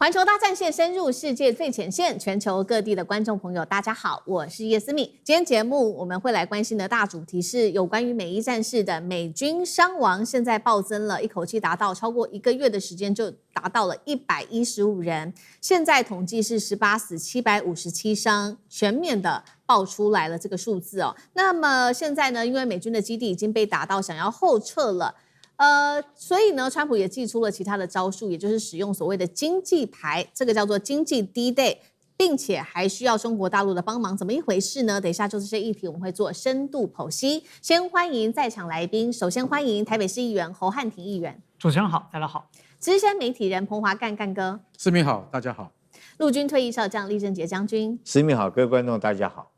环球大战线深入世界最前线，全球各地的观众朋友，大家好，我是叶思敏。今天节目我们会来关心的大主题是有关于美伊战事的美军伤亡，现在暴增了，一口气达到超过1个月的时间就达到了115人，现在统计是18死757伤，全面的爆出来了这个数字哦。那么现在呢，因为美军的基地已经被打到，想要后撤了。所以呢，川普也祭出了其他的招数，也就是使用所谓的经济牌，这个叫做经济 D-Day， 并且还需要中国大陆的帮忙，怎么一回事呢？等一下就这些议题，我们会做深度剖析。先欢迎在场来宾，首先欢迎台北市议员侯汉廷议员。主持人好，大家好。资深媒体人彭华干哥。思敏好，大家好。陆军退役少将厉正杰将军。思敏好，各位观众大家好。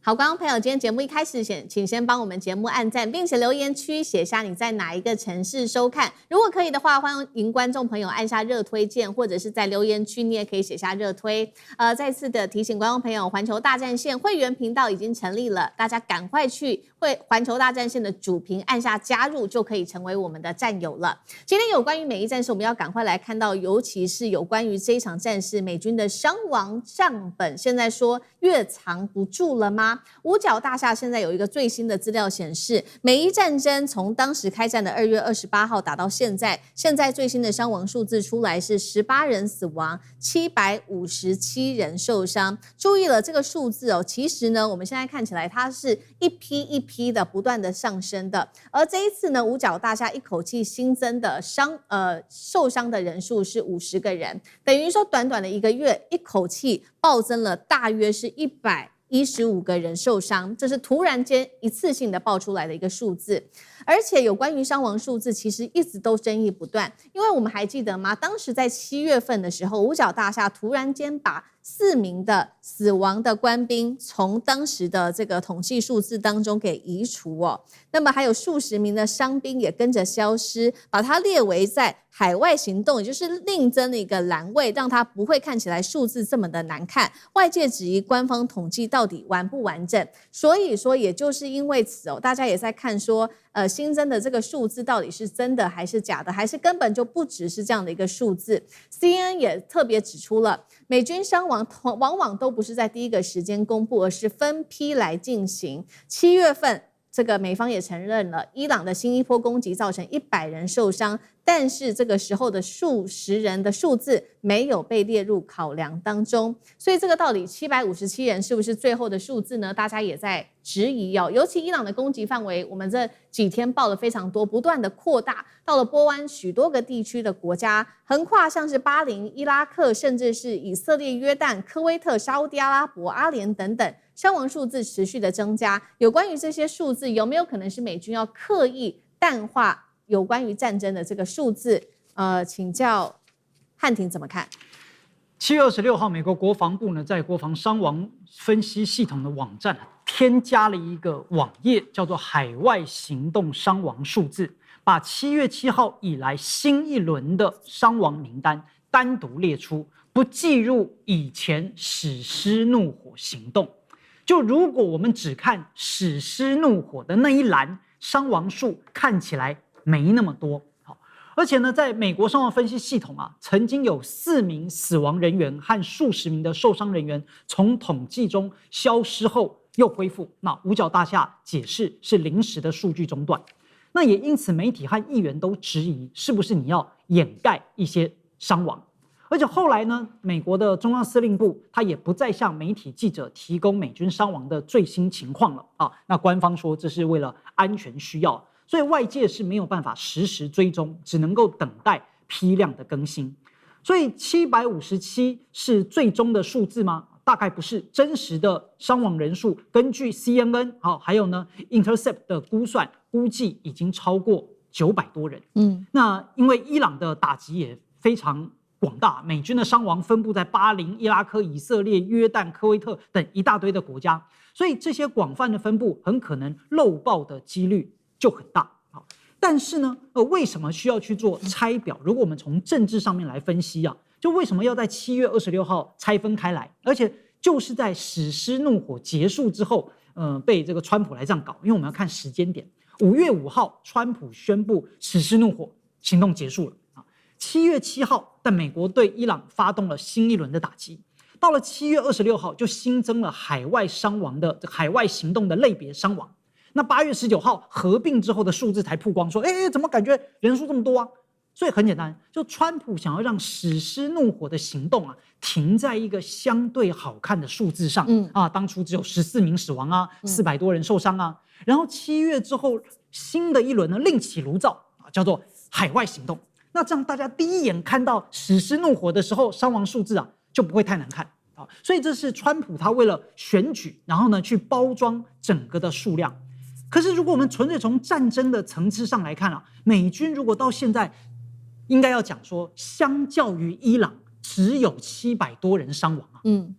好，观众朋友，今天节目一开始请先帮我们节目按赞，并且留言区写下你在哪一个城市收看。如果可以的话，欢迎观众朋友按下热推键，或者是在留言区你也可以写下热推。再次的提醒观众朋友，环球大战线会员频道已经成立了，大家赶快去环球大战线的主屏按下加入，就可以成为我们的战友了。今天有关于美伊战事，我们要赶快来看到，尤其是有关于这一场战事，美军的伤亡账本，现在说越藏不住了吗？五角大厦现在有一个最新的资料显示，美伊战争从当时开战的2月28号打到现在最新的伤亡数字出来是18人死亡，757人受伤。注意了这个数字哦，其实呢，我们现在看起来它是一批一批的不断的上升的，而这一次呢，五角大厦一口气新增的受伤的人数是50个人，等于说短短的1个月，一口气暴增了大约是115个人受伤，这是突然间一次性的爆出来的一个数字。而且有关于伤亡数字其实一直都争议不断，因为我们还记得吗？当时在7月份的时候，五角大厦突然间把4名的死亡的官兵从当时的这个统计数字当中给移除哦，那么还有数十名的伤兵也跟着消失，把它列为在海外行动，也就是另增了一个栏位，让它不会看起来数字这么的难看。外界质疑官方统计到底完不完整，所以说也就是因为此哦，大家也在看说，新增的这个数字到底是真的还是假的，还是根本就不只是这样的一个数字。CNN 也特别指出了，美军伤亡往往都不是在第一个时间公布，而是分批来进行。7月份，这个美方也承认了，伊朗的新一波攻击造成100人受伤，但是这个时候的数十人的数字没有被列入考量当中，所以这个到底757人是不是最后的数字呢？大家也在质疑哦。尤其伊朗的攻击范围，我们这几天报了非常多，不断的扩大到了波湾许多个地区的国家，横跨像是巴林、伊拉克，甚至是以色列、约旦、科威特、沙烏地阿拉伯、阿联等等。伤亡数字持续的增加，有关于这些数字有没有可能是美军要刻意淡化有关于战争的这个数字？请教汉廷怎么看？7月26号，美国国防部呢在国防伤亡分析系统的网站添加了一个网页，叫做海外行动伤亡数字，把7月7号以来新一轮的伤亡名单单独列出，不计入以前史诗怒火行动。就如果我们只看史诗怒火的那一栏，伤亡数看起来没那么多。而且呢，在美国伤亡分析系统曾经有4名死亡人员和数十名的受伤人员从统计中消失后又恢复。那五角大厦解释是临时的数据中断。那也因此，媒体和议员都质疑，是不是你要掩盖一些伤亡？而且后来呢，美国的中央司令部他也不再向媒体记者提供美军伤亡的最新情况了那官方说这是为了安全需要，所以外界是没有办法实时追踪，只能够等待批量的更新。所以757是最终的数字吗？大概不是，真实的伤亡人数根据 CNN 还有呢 Intercept 的估计已经超过900多人。那因为伊朗的打击也非常广大，美军的伤亡分布在巴林、伊拉克、以色列、约旦、科威特等一大堆的国家，所以这些广泛的分布很可能漏报的几率就很大。但是呢，为什么需要去做拆表？如果我们从政治上面来分析就为什么要在7月26号拆分开来？而且就是在史诗怒火结束之后，被这个川普来这样搞，因为我们要看时间点。5月5号，川普宣布史诗怒火行动结束了。7月7号，但美国对伊朗发动了新一轮的打击。到了7月26号，就新增了海外行动的类别伤亡。那8月19号合并之后的数字才曝光，说，怎么感觉人数这么多啊？所以很简单，就川普想要让史诗怒火的行动停在一个相对好看的数字上。当初只有14名死亡400多人受伤啊。然后7月之后，新的一轮呢另起炉灶叫做海外行动。那这样大家第一眼看到史诗怒火的时候，伤亡数字就不会太难看啊。所以这是川普他为了选举，然后呢去包装整个的数量。可是如果我们纯粹从战争的层次上来看美军如果到现在应该要讲说，相较于伊朗只有700多人伤亡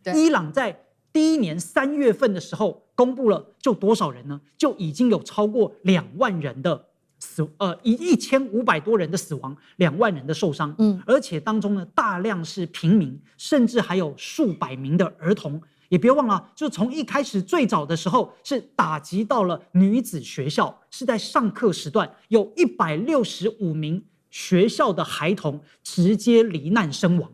对，伊朗在第一年3月份的时候公布了就多少人呢？就已经有超过2万人的1500多人的死亡，2万人的受伤，而且当中呢大量是平民，甚至还有数百名的儿童。也别忘了，就从一开始最早的时候是打击到了女子学校，是在上课时段有165名学校的孩童直接罹难身亡。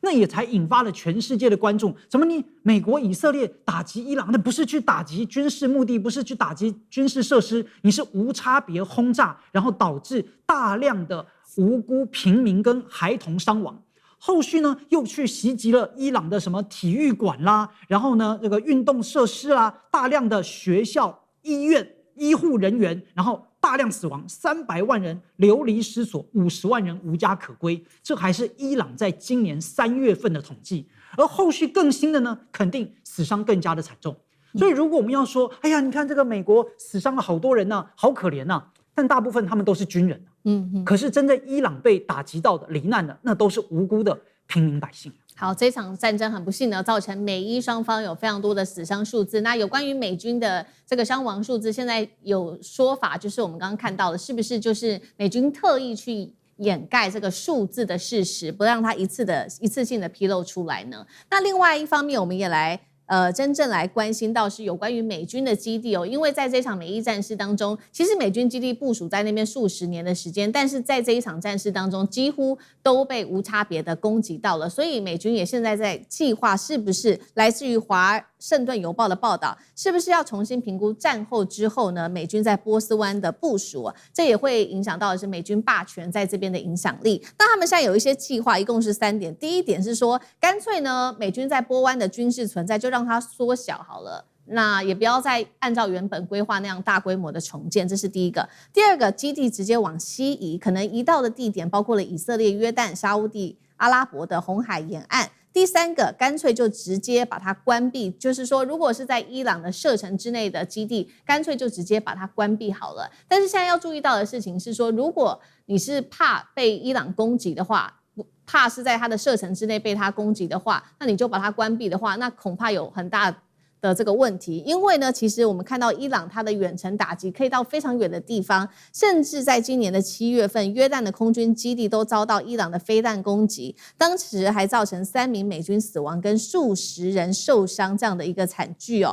那也才引发了全世界的关注。怎么你美国、以色列打击伊朗，那不是去打击军事目的，不是去打击军事设施，你是无差别轰炸，然后导致大量的无辜平民跟孩童伤亡。后续呢，又去袭击了伊朗的什么体育馆啦，然后呢，这个运动设施啦，大量的学校、医院、医护人员，然后大量死亡，300万人流离失所，50万人无家可归。这还是伊朗在今年3月份的统计，而后续更新的呢，肯定死伤更加的惨重。所以如果我们要说，哎呀，你看这个美国死伤了好多人好可怜但大部分他们都是军人。可是真正伊朗被打击到的、罹难的，那都是无辜的平民百姓。好，这场战争很不幸的造成美伊双方有非常多的死伤数字。那有关于美军的这个伤亡数字，现在有说法，就是我们刚刚看到的，是不是就是美军特意去掩盖这个数字的事实，不让它一次性的披露出来呢？那另外一方面，我们也来真正来关心到是有关于美军的基地因为在这场美伊战事当中，其实美军基地部署在那边数十年的时间，但是在这一场战事当中，几乎都被无差别的攻击到了，所以美军也现在在计划，是不是来自于华盛顿邮报的报道，是不是要重新评估战后之后呢，美军在波斯湾的部署这也会影响到的是美军霸权在这边的影响力。那他们现在有一些计划，一共是3点。第一点是说，干脆呢，美军在波湾的军事存在就让它缩小好了，那也不要再按照原本规划那样大规模的重建，这是第一个。第二个，基地直接往西移，可能移到的地点包括了以色列、约旦、沙烏地阿拉伯的红海沿岸。第三个，干脆就直接把它关闭，就是说，如果是在伊朗的射程之内的基地，干脆就直接把它关闭好了。但是现在要注意到的事情是说，如果你是怕被伊朗攻击的话，怕是在它的射程之内被它攻击的话，那你就把它关闭的话，那恐怕有很大的这个问题。因为呢，其实我们看到伊朗它的远程打击可以到非常远的地方，甚至在今年的7月份，约旦的空军基地都遭到伊朗的飞弹攻击，当时还造成3名美军死亡跟数十人受伤这样的一个惨剧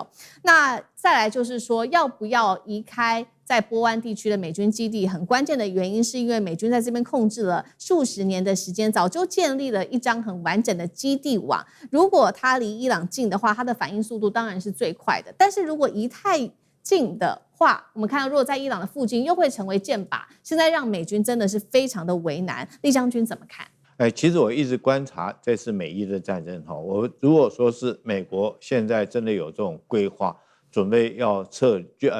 那再来就是说，要不要移开在波湾地区的美军基地，很关键的原因是因为美军在这边控制了数十年的时间，早就建立了一张很完整的基地网。如果它离伊朗近的话，它的反应速度当然是最快的。但是如果移太近的话，我们看到如果在伊朗的附近，又会成为箭靶。现在让美军真的是非常的为难。厉将军怎么看？其实我一直观察这次美伊的战争我如果说是美国现在真的有这种规划，准备要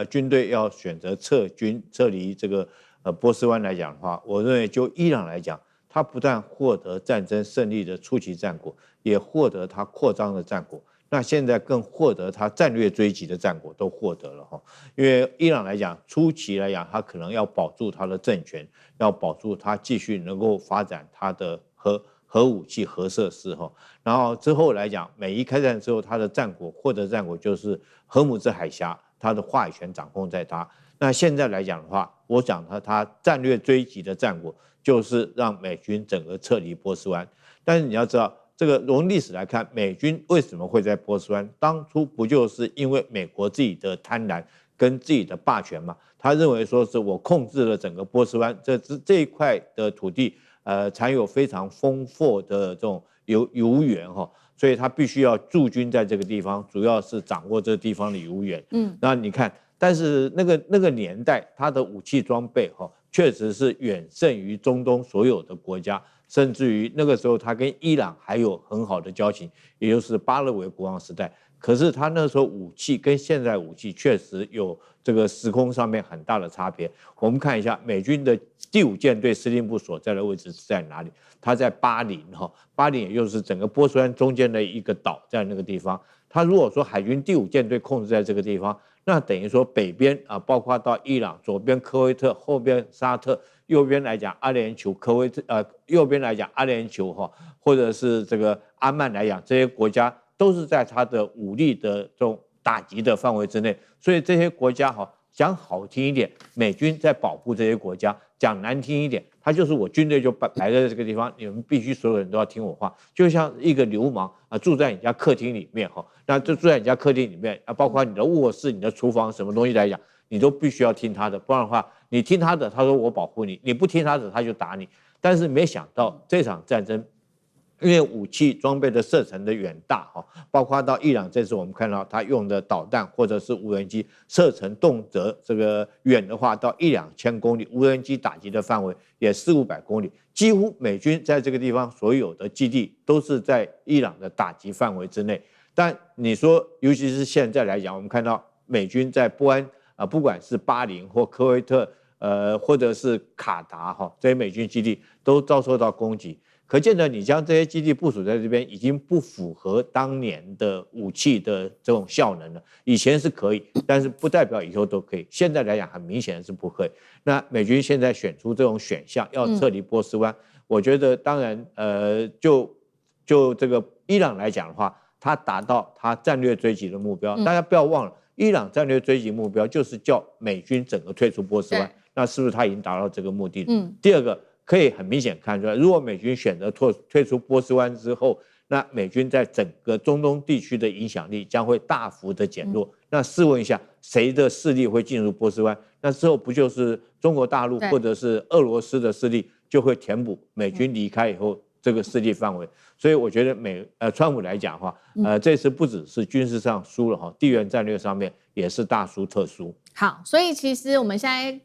军队要选择撤离这个波斯湾来讲的话，我认为就伊朗来讲，他不但获得战争胜利的初期战果，也获得他扩张的战果。那现在更获得他战略追击的战果都获得了因为伊朗来讲，初期来讲，他可能要保住他的政权，要保住他继续能够发展他的核武器、核设施然后之后来讲，美伊开战之后，他的获得战果就是荷姆兹海峡，他的话语权掌控在他。那现在来讲的话，我讲他战略追击的战果就是让美军整个撤离波斯湾。但是你要知道，这个从历史来看，美军为什么会在波斯湾？当初不就是因为美国自己的贪婪跟自己的霸权嘛？他认为说是我控制了整个波斯湾这一块的土地，产有非常丰富的这种油源哈，所以他必须要驻军在这个地方，主要是掌握这个地方的油源。那你看，但是那个年代，他的武器装备哈，确实是远胜于中东所有的国家，甚至于那个时候他跟伊朗还有很好的交情，也就是巴勒维国王时代。可是他那时候武器跟现在武器确实有这个时空上面很大的差别。我们看一下美军的第5舰队司令部所在的位置是在哪里？它在巴林哈，巴林也就是整个波斯湾中间的一个岛，在那个地方。他如果说海军第5舰队控制在这个地方，那等于说北边啊，包括到伊朗，左边科威特，后边沙特，右边来讲阿联酋，右边来讲阿联酋哈，或者是这个阿曼来讲，这些国家都是在他的武力的这种打击的范围之内。所以这些国家哈，讲好听一点，美军在保护这些国家；讲难听一点，他就是我军队就摆在这个地方，你们必须所有人都要听我话，就像一个流氓啊，住在你家客厅里面哈，那就住在你家客厅里面啊，包括你的卧室、你的厨房什么东西来讲，你都必须要听他的，不然的话，你听他的，他说我保护你；你不听他的，他就打你。但是没想到这场战争，因为武器装备的射程的远大哈，包括到伊朗这次我们看到他用的导弹或者是无人机，射程动辄这个远的话到1-2千公里，无人机打击的范围也400-500公里，几乎美军在这个地方所有的基地都是在伊朗的打击范围之内。但你说，尤其是现在来讲，我们看到美军在波安啊，不管是巴林或科威特，或者是卡达哈，这些美军基地都遭受到攻击。可见呢，你将这些基地部署在这边，已经不符合当年的武器的这种效能了。以前是可以，但是不代表以后都可以。现在来讲，很明显是不可以。那美军现在选出这种选项，要撤离波斯湾，我觉得当然，就这个伊朗来讲的话，它达到它战略追击的目标。大家不要忘了，伊朗战略追击目标就是叫美军整个退出波斯湾。那是不是他已经达到这个目的了？第二个。可以很明显看出来，如果美军选择退出波斯湾之后，那美军在整个中东地区的影响力将会大幅的减弱。那试问一下，谁的势力会进入波斯湾？那之后不就是中国大陆或者是俄罗斯的势力就会填补美军离开以后这个势力范围？所以我觉得川普来讲的话，这次不只是军事上输了哈，地缘战略上面也是大输特输。好，所以其实我们现在。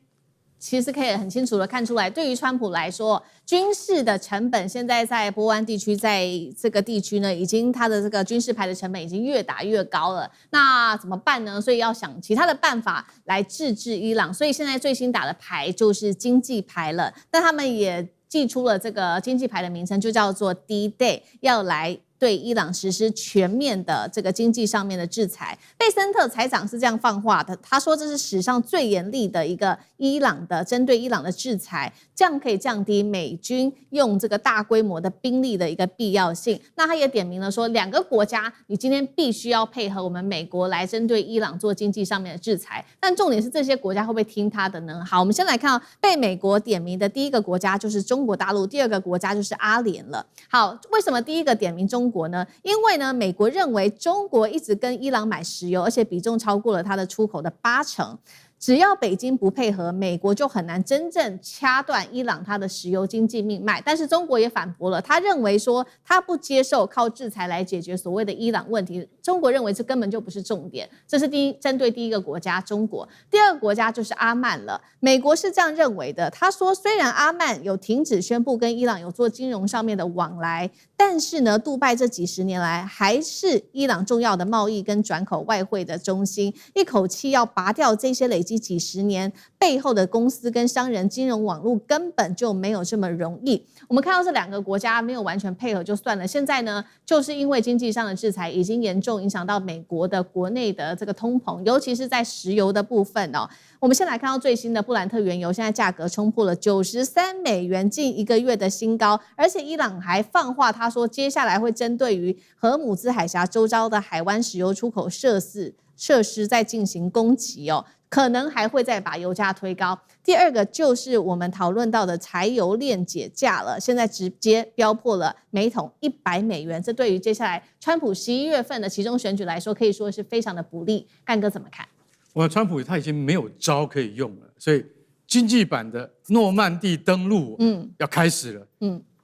其实可以很清楚的看出来，对于川普来说，军事的成本现在在波湾地区，在这个地区呢，已经他的这个军事牌的成本已经越打越高了。那怎么办呢？所以要想其他的办法来制止伊朗。所以现在最新打的牌就是经济牌了。但他们也祭出了这个经济牌的名称，就叫做 D-Day， 要来对伊朗实施全面的这个经济上面的制裁。贝森特财长是这样放话的，他说这是史上最严厉的一个针对伊朗的制裁，这样可以降低美军用这个大规模的兵力的一个必要性。那他也点明了说，2个国家你今天必须要配合我们美国来针对伊朗做经济上面的制裁。但重点是这些国家会不会听他的呢？好，我们先来看被美国点名的第一个国家就是中国大陆，第2个国家就是阿联了。好，为什么第一个点名中国呢？因为呢，美国认为中国一直跟伊朗买石油，而且比重超过了它的出口的80%。只要北京不配合，美国就很难真正掐断伊朗它的石油经济命脉。但是中国也反驳了，他认为说他不接受靠制裁来解决所谓的伊朗问题。中国认为这根本就不是重点，这是针对第一个国家中国。第2个国家就是阿曼了。美国是这样认为的，他说虽然阿曼有停止宣布跟伊朗有做金融上面的往来，但是呢，杜拜这几十年来还是伊朗重要的贸易跟转口外汇的中心，一口气要拔掉这些累积几十年背后的公司跟商人金融网络，根本就没有这么容易。我们看到这2个国家没有完全配合就算了，现在呢，就是因为经济上的制裁已经严重影响到美国的国内的这个通膨，尤其是在石油的部分哦。我们先来看到最新的布兰特原油，现在价格冲破了93美元，近1个月的新高。而且伊朗还放话，他说接下来会针对于荷姆兹海峡周遭的海湾石油出口设施在进行攻击哦，可能还会再把油价推高。第2个就是我们讨论到的柴油链解价了，现在直接飙破了每桶100美元，这对于接下来川普11月份的期中选举来说，可以说是非常的不利。干哥怎么看？川普他已经没有招可以用了，所以经济版的诺曼底登陆，要开始了，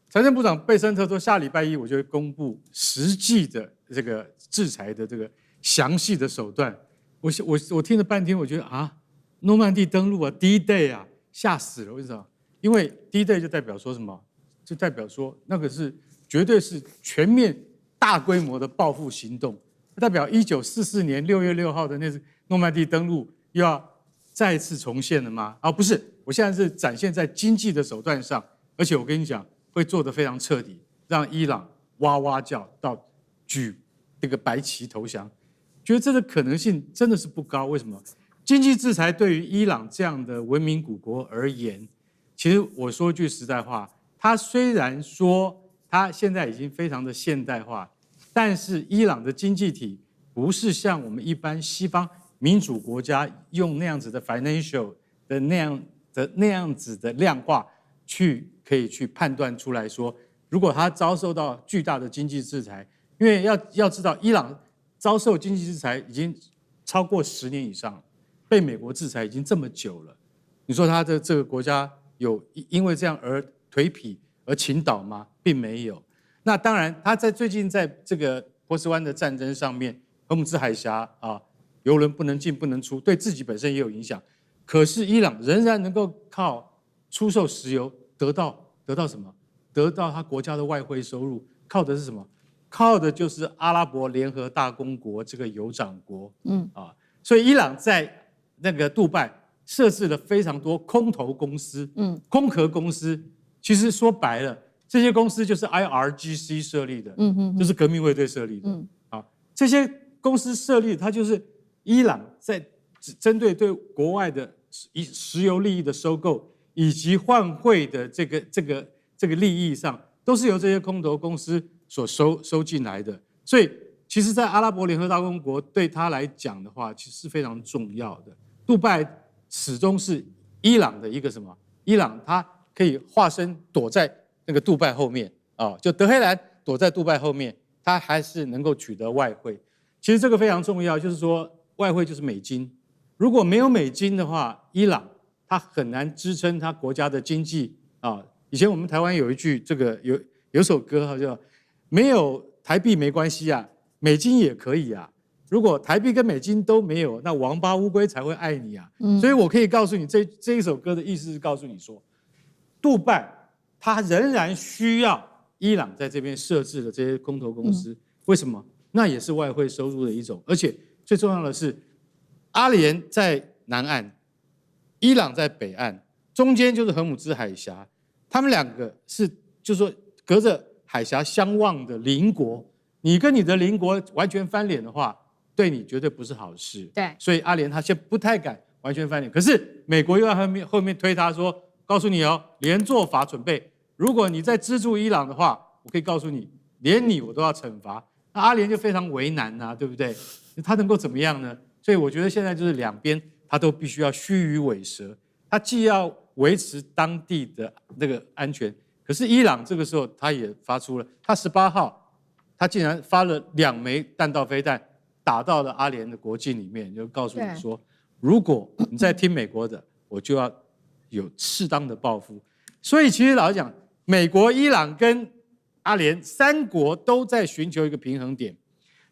财政部长贝森特说，下礼拜一我就会公布实际的这个制裁的这个详细的手段。我听了半天，我觉得啊，诺曼底登陆啊 ，D-Day 啊，吓死了！为什么？因为 D-Day 就代表说什么？就代表说那个是绝对是全面大规模的报复行动，代表1944年6月6号的那次诺曼底登陆又要再次重现了吗？啊，不是，我现在是展现在经济的手段上，而且我跟你讲，会做得非常彻底，让伊朗哇哇叫到举这个白旗投降。觉得这个可能性真的是不高。为什么？经济制裁对于伊朗这样的文明古国而言，其实我说句实在话，它虽然说它现在已经非常的现代化，但是伊朗的经济体不是像我们一般西方民主国家用那样子的 financial 的那样子的量化可以去判断出来说，如果它遭受到巨大的经济制裁，因为要知道伊朗遭受经济制裁已经超过10年以上，被美国制裁已经这么久了。你说他的这个国家有因为这样而颓圮而倾倒吗？并没有。那当然，他最近在这个波斯湾的战争上面，荷姆兹海峡啊，油轮不能进不能出，对自己本身也有影响。可是伊朗仍然能够靠出售石油得到什么？得到他国家的外汇收入，靠的是什么？靠的就是阿拉伯联合大公国这个酋长国，所以伊朗在那个杜拜设置了非常多空投公司，空壳公司。其实说白了，这些公司就是 IRGC 设立的，就是革命卫队设立的，这些公司设立，它就是伊朗在针对国外的石油利益的收购以及换汇的这个利益上，都是由这些空投公司所收进来的，所以其实，在阿拉伯联合大公国对他来讲的话，其实是非常重要的。杜拜始终是伊朗的一个什么？伊朗它可以化身躲在那个杜拜后面啊，就德黑兰躲在杜拜后面，它还是能够取得外汇。其实这个非常重要，就是说外汇就是美金。如果没有美金的话，伊朗它很难支撑它国家的经济啊。以前我们台湾有一句这个有首歌叫没有台币没关系啊，美金也可以啊。如果台币跟美金都没有，那王八乌龟才会爱你啊。所以我可以告诉你，这一首歌的意思是告诉你说，杜拜它仍然需要伊朗在这边设置的这些空投公司。为什么？那也是外汇收入的一种。而且最重要的是，阿联在南岸，伊朗在北岸，中间就是荷姆兹海峡，他们两个是就是说隔着海峡相望的邻国，你跟你的邻国完全翻脸的话，对你绝对不是好事。对，所以阿联他现在不太敢完全翻脸，可是美国又要后面推他说，告诉你哦，连坐法准备，如果你再资助伊朗的话，我可以告诉你，连你我都要惩罚。那阿联就非常为难啊，对不对？他能够怎么样呢？所以我觉得现在就是两边他都必须要须臾尾蛇，他既要维持当地的那个安全。可是伊朗这个时候他也发出了，他18号他竟然发了2枚弹道飞弹打到了阿联的国境里面，就告诉你说，如果你再听美国的，我就要有适当的报复。所以其实老实讲，美国、伊朗跟阿联3国都在寻求一个平衡点。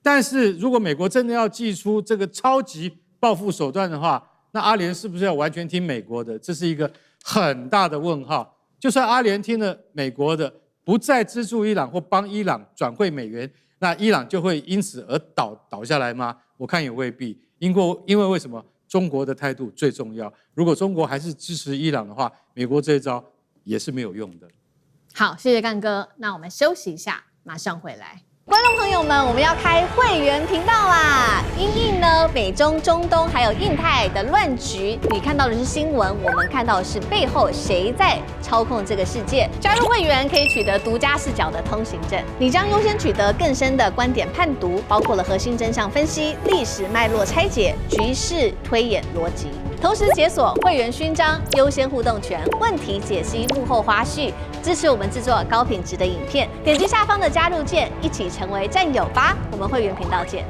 但是如果美国真的要祭出这个超级报复手段的话，那阿联是不是要完全听美国的？这是一个很大的问号。就算阿联听了美国的，不再资助伊朗或帮伊朗转汇美元，那伊朗就会因此而倒下来吗？我看也未必。因为为什么？中国的态度最重要。如果中国还是支持伊朗的话，美国这一招也是没有用的。好，谢谢干哥。那我们休息一下，马上回来。观众朋友们，我们要开会员频道啦！因应呢美中、中东还有印太的乱局，你看到的是新闻，我们看到的是背后谁在操控这个世界。加入会员可以取得独家视角的通行证，你将优先取得更深的观点判读，包括了核心真相分析、历史脉络拆解、局势推演逻辑。同时解锁会员勋章、优先互动权、问题解析、幕后花絮，支持我们制作高品质的影片。点击下方的加入键，一起成为战友吧！我们会员频道见。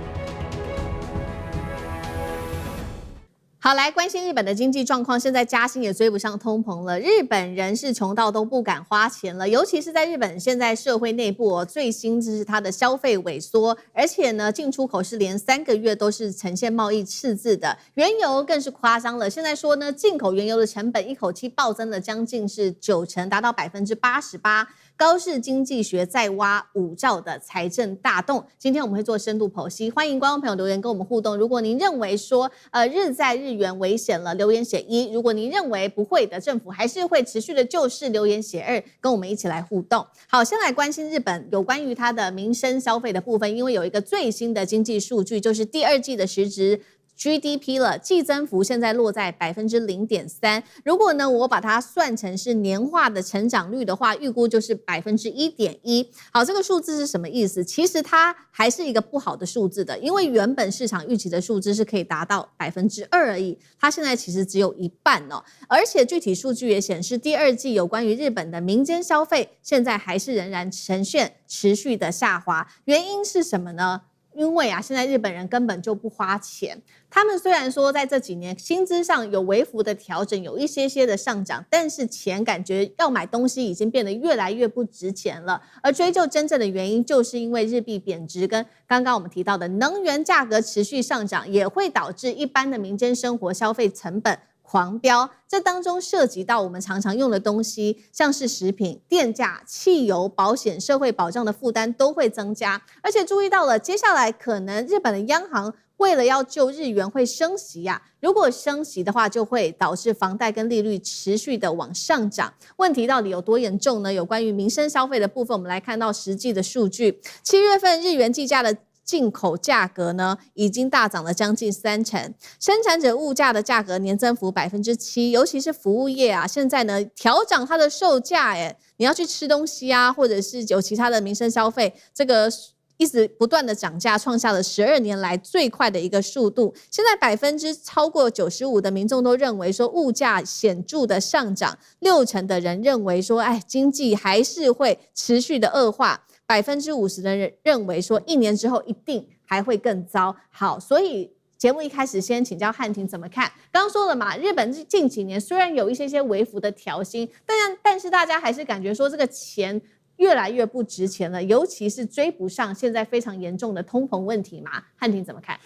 好好，来关心日本的经济状况，现在加薪也追不上通膨了。日本人是穷到都不敢花钱了，尤其是在日本现在社会内部最新就是它的消费萎缩，而且呢进出口是连3个月都是呈现贸易赤字的。原油更是夸张了，现在说呢进口原油的成本一口气暴增了将近是90%，达到88%。高市经济学再挖5兆的财政大洞，今天我们会做深度剖析，欢迎观众朋友留言跟我们互动。如果您认为说日债日元危险了，留言写1；如果您认为不会的，政府还是会持续的救市，留言写2，跟我们一起来互动。好，先来关心日本有关于它的民生消费的部分，因为有一个最新的经济数据，就是第2季的实质GDP 了，季增幅现在落在0.3%。如果呢，我把它算成是年化的成长率的话，预估就是1.1%。好，这个数字是什么意思？其实它还是一个不好的数字的，因为原本市场预期的数字是可以达到2%而已，它现在其实只有1半哦。而且具体数据也显示，第2季有关于日本的民间消费，现在还是仍然呈现持续的下滑。原因是什么呢？因为现在日本人根本就不花钱。他们虽然说在这几年薪资上有微幅的调整，有一些的上涨，但是钱感觉要买东西已经变得越来越不值钱了。而追究真正的原因，就是因为日币贬值跟刚刚我们提到的能源价格持续上涨，也会导致一般的民间生活消费成本狂飙，这当中涉及到我们常常用的东西，像是食品、电价、汽油、保险、社会保障的负担都会增加。而且注意到了，接下来可能日本的央行为了要救日元会升息如果升息的话，就会导致房贷跟利率持续的往上涨。问题到底有多严重呢？有关于民生消费的部分，我们来看到实际的数据，7月份日元计价的进口价格呢，已经大涨了将近30%，生产者物价的价格年增幅7%，尤其是服务业现在呢调涨它的售价，你要去吃东西或者是有其他的民生消费，这个一直不断的涨价，创下了12年来最快的一个速度。现在超过95%的民众都认为说物价显著的上涨，60%的人认为说，经济还是会持续的恶化。50%的人认为说1年之后一定还会更糟。好，所以节目一开始先请教汉庭怎么看？刚刚说了嘛，日本近几年虽然有一些微幅的调薪，但是大家还是感觉说这个钱越来越不值钱了，尤其是追不上现在非常严重的通膨问题嘛。汉庭怎么看？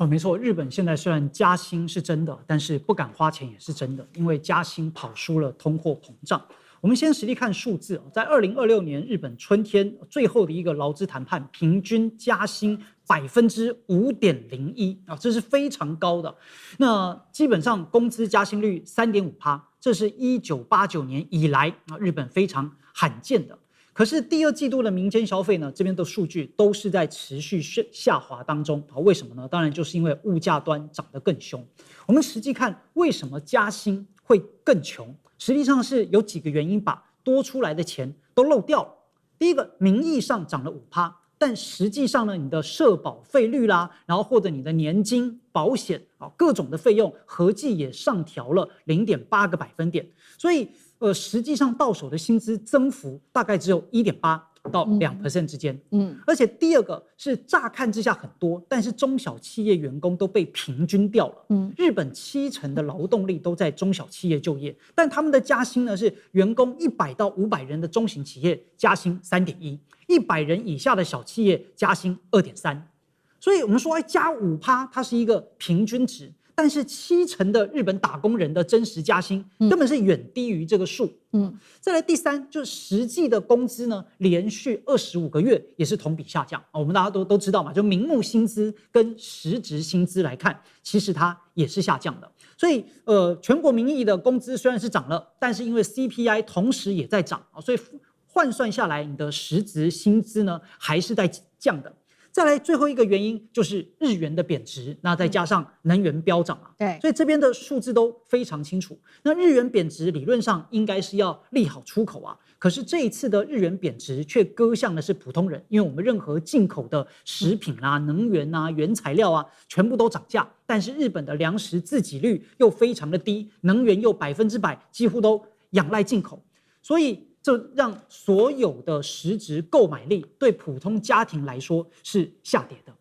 没错，日本现在虽然加薪是真的，但是不敢花钱也是真的，因为加薪跑输了通货膨胀。我们先实地看数字，在2026年日本春天最后的一个劳资谈判，平均加薪5.01%这是非常高的。那基本上工资加薪率3.5%，这是1989年以来日本非常罕见的。可是第2季度的民间消费呢，这边的数据都是在持续下滑当中为什么呢？当然就是因为物价端涨得更凶。我们实际看为什么加薪会更穷，实际上是有几个原因把多出来的钱都漏掉了。第一个，名义上涨了5%，但实际上呢，你的社保费率啦，然后或者你的年金、保险各种的费用合计也上调了0.8个百分点，所以实际上到手的薪资增幅大概只有1.8%到2% 之间。而且第二个是乍看之下很多，但是中小企业员工都被平均掉了。日本70%的劳动力都在中小企业就业，但他们的加薪呢是员工100到500人的中型企业加薪3.1%，100人以下的小企业加薪2.3%。所以我们说加5%它是一个平均值。但是70%的日本打工人的真实加薪根本是远低于这个数。再来第3，就是实际的工资呢，连续25个月也是同比下降。我们大家都知道嘛，就名目薪资跟实质薪资来看，其实它也是下降的。所以全国名义的工资虽然是涨了，但是因为 CPI 同时也在涨，所以换算下来，你的实质薪资呢还是在降的。再来最后一个原因就是日元的贬值，那再加上能源飙涨对，所以这边的数字都非常清楚。那日元贬值理论上应该是要利好出口可是这一次的日元贬值却割向的是普通人，因为我们任何进口的食品能源原材料全部都涨价，但是日本的粮食自给率又非常的低，能源又100%几乎都仰赖进口，所以这让所有的实质购买力对普通家庭来说是下跌的。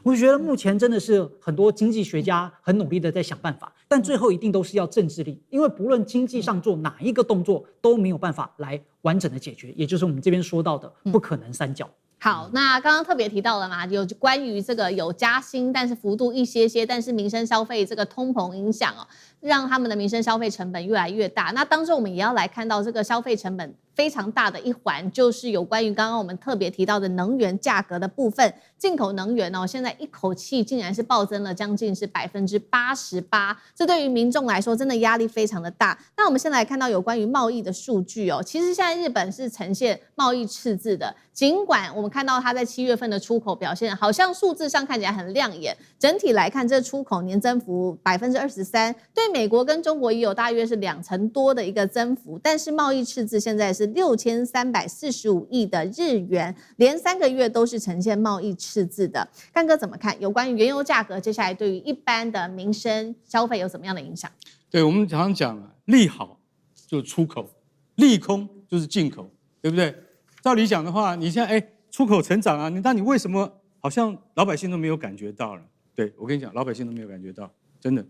我觉得目前真的是很多经济学家很努力的在想办法，但最后一定都是要政治力，因为不论经济上做哪一个动作都没有办法来完整的解决，也就是我们这边说到的不可能三角。好，那刚刚特别提到了嘛，有关于这个有加薪，但是幅度一些，但是民生消费这个通膨影响哦，让他们的民生消费成本越来越大。那当中我们也要来看到这个消费成本非常大的一环，就是有关于刚刚我们特别提到的能源价格的部分。进口能源哦，现在一口气竟然是暴增了将近是88%，这对于民众来说真的压力非常的大。那我们先来看到有关于贸易的数据哦，其实现在日本是呈现贸易赤字的，尽管我们看到它在7月份的出口表现好像数字上看起来很亮眼，整体来看这出口年增幅23%，对美国跟中国也有大约是2成多的一个增幅，但是贸易赤字现在是6345亿的日元，连3个月都是呈现贸易赤字的。干哥怎么看有关于原油价格接下来对于一般的民生消费有怎么样的影响？对，我们常常讲啊，利好就是出口，利空就是进口，对不对？照理讲的话，你现在出口成长啊，那你为什么好像老百姓都没有感觉到了？对，我跟你讲，老百姓都没有感觉到，真的。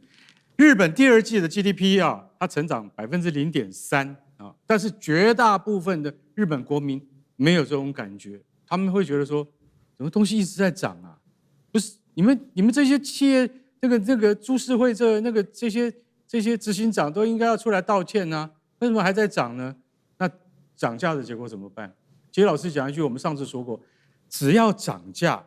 日本第2季的 GDP 啊，它成长0.3%啊，但是绝大部分的日本国民没有这种感觉，他们会觉得说，什么东西一直在涨啊？不是你们这些企业，那个株式会这些执行长都应该要出来道歉啊，为什么还在涨呢？那涨价的结果怎么办？其实老师讲一句，我们上次说过，只要涨价，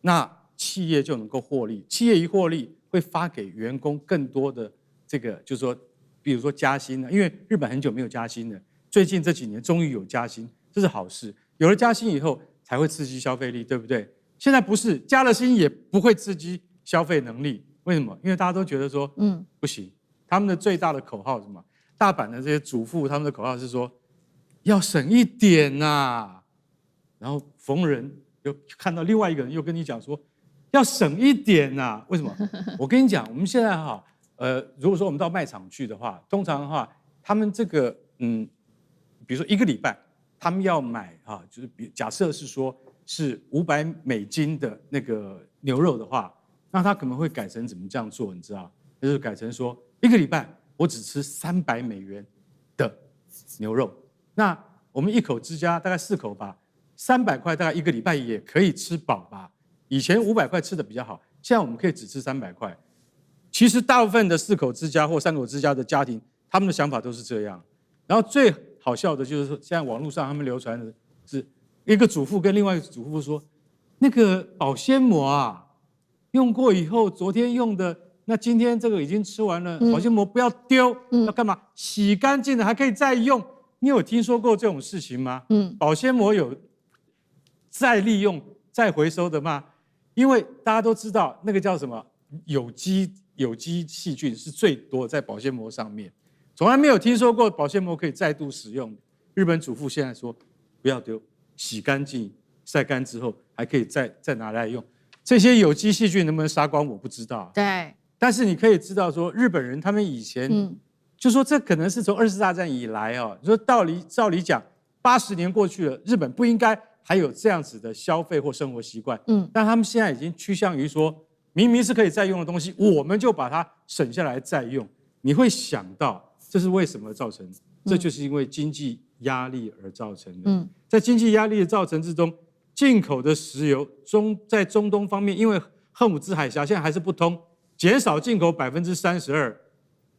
那企业就能够获利，企业一获利会发给员工更多的这个，就是说，比如说加薪呢，因为日本很久没有加薪了，最近这几年终于有加薪，这是好事。有了加薪以后，才会刺激消费力，对不对？现在不是加了薪也不会刺激消费能力，为什么？因为大家都觉得说，不行。他们的最大的口号是什么？大阪的这些主妇，他们的口号是说，要省一点啊。然后逢人又看到另外一个人又跟你讲说，要省一点啊。为什么？我跟你讲，我们现在哈，如果说我们到卖场去的话，通常的话，他们这个比如说1个礼拜，他们要买啊，就是假设是说是$500的那个牛肉的话，那他可能会改成怎么这样做？你知道？就是改成说1个礼拜我只吃$300的牛肉，那我们一口之家大概4口吧，300块大概1个礼拜也可以吃饱吧。以前500块吃的比较好，现在我们可以只吃300块。其实大部分的4口之家或3口之家的家庭，他们的想法都是这样。然后最好笑的就是说，现在网络上他们流传的是一个主妇跟另外一个主妇说，那个保鲜膜啊，用过以后，昨天用的，那今天这个已经吃完了，保鲜膜不要丢，要干嘛？洗干净了还可以再用。你有听说过这种事情吗？保鲜膜有再利用、再回收的吗？因为大家都知道那个叫什么有机细菌是最多在保鲜膜上面，从来没有听说过保鲜膜可以再度使用。日本主妇现在说不要丢，洗干净、晒干之后还可以再拿来用。这些有机细菌能不能杀光我不知道，对。但是你可以知道说，日本人他们以前就说这可能是从2次大战以来哦，你说照理讲，80年过去了，日本不应该还有这样子的消费或生活习惯。但他们现在已经趋向于说，明明是可以再用的东西，我们就把它省下来再用。你会想到这是为什么造成？这就是因为经济压力而造成的。在经济压力的造成之中，进口的石油在中东方面，因为赫姆兹海峡现在还是不通，减少进口32%。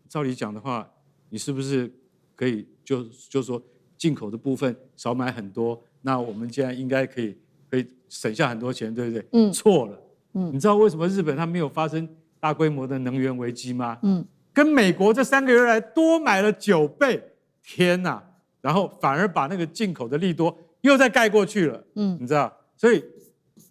照理讲的话，你是不是可以就说进口的部分少买很多？那我们现在应该可以省下很多钱，对不对？错了。你知道为什么日本它没有发生大规模的能源危机吗？跟美国这3个月来多买了9倍，天哪！然后反而把那个进口的利多又再盖过去了。你知道？所以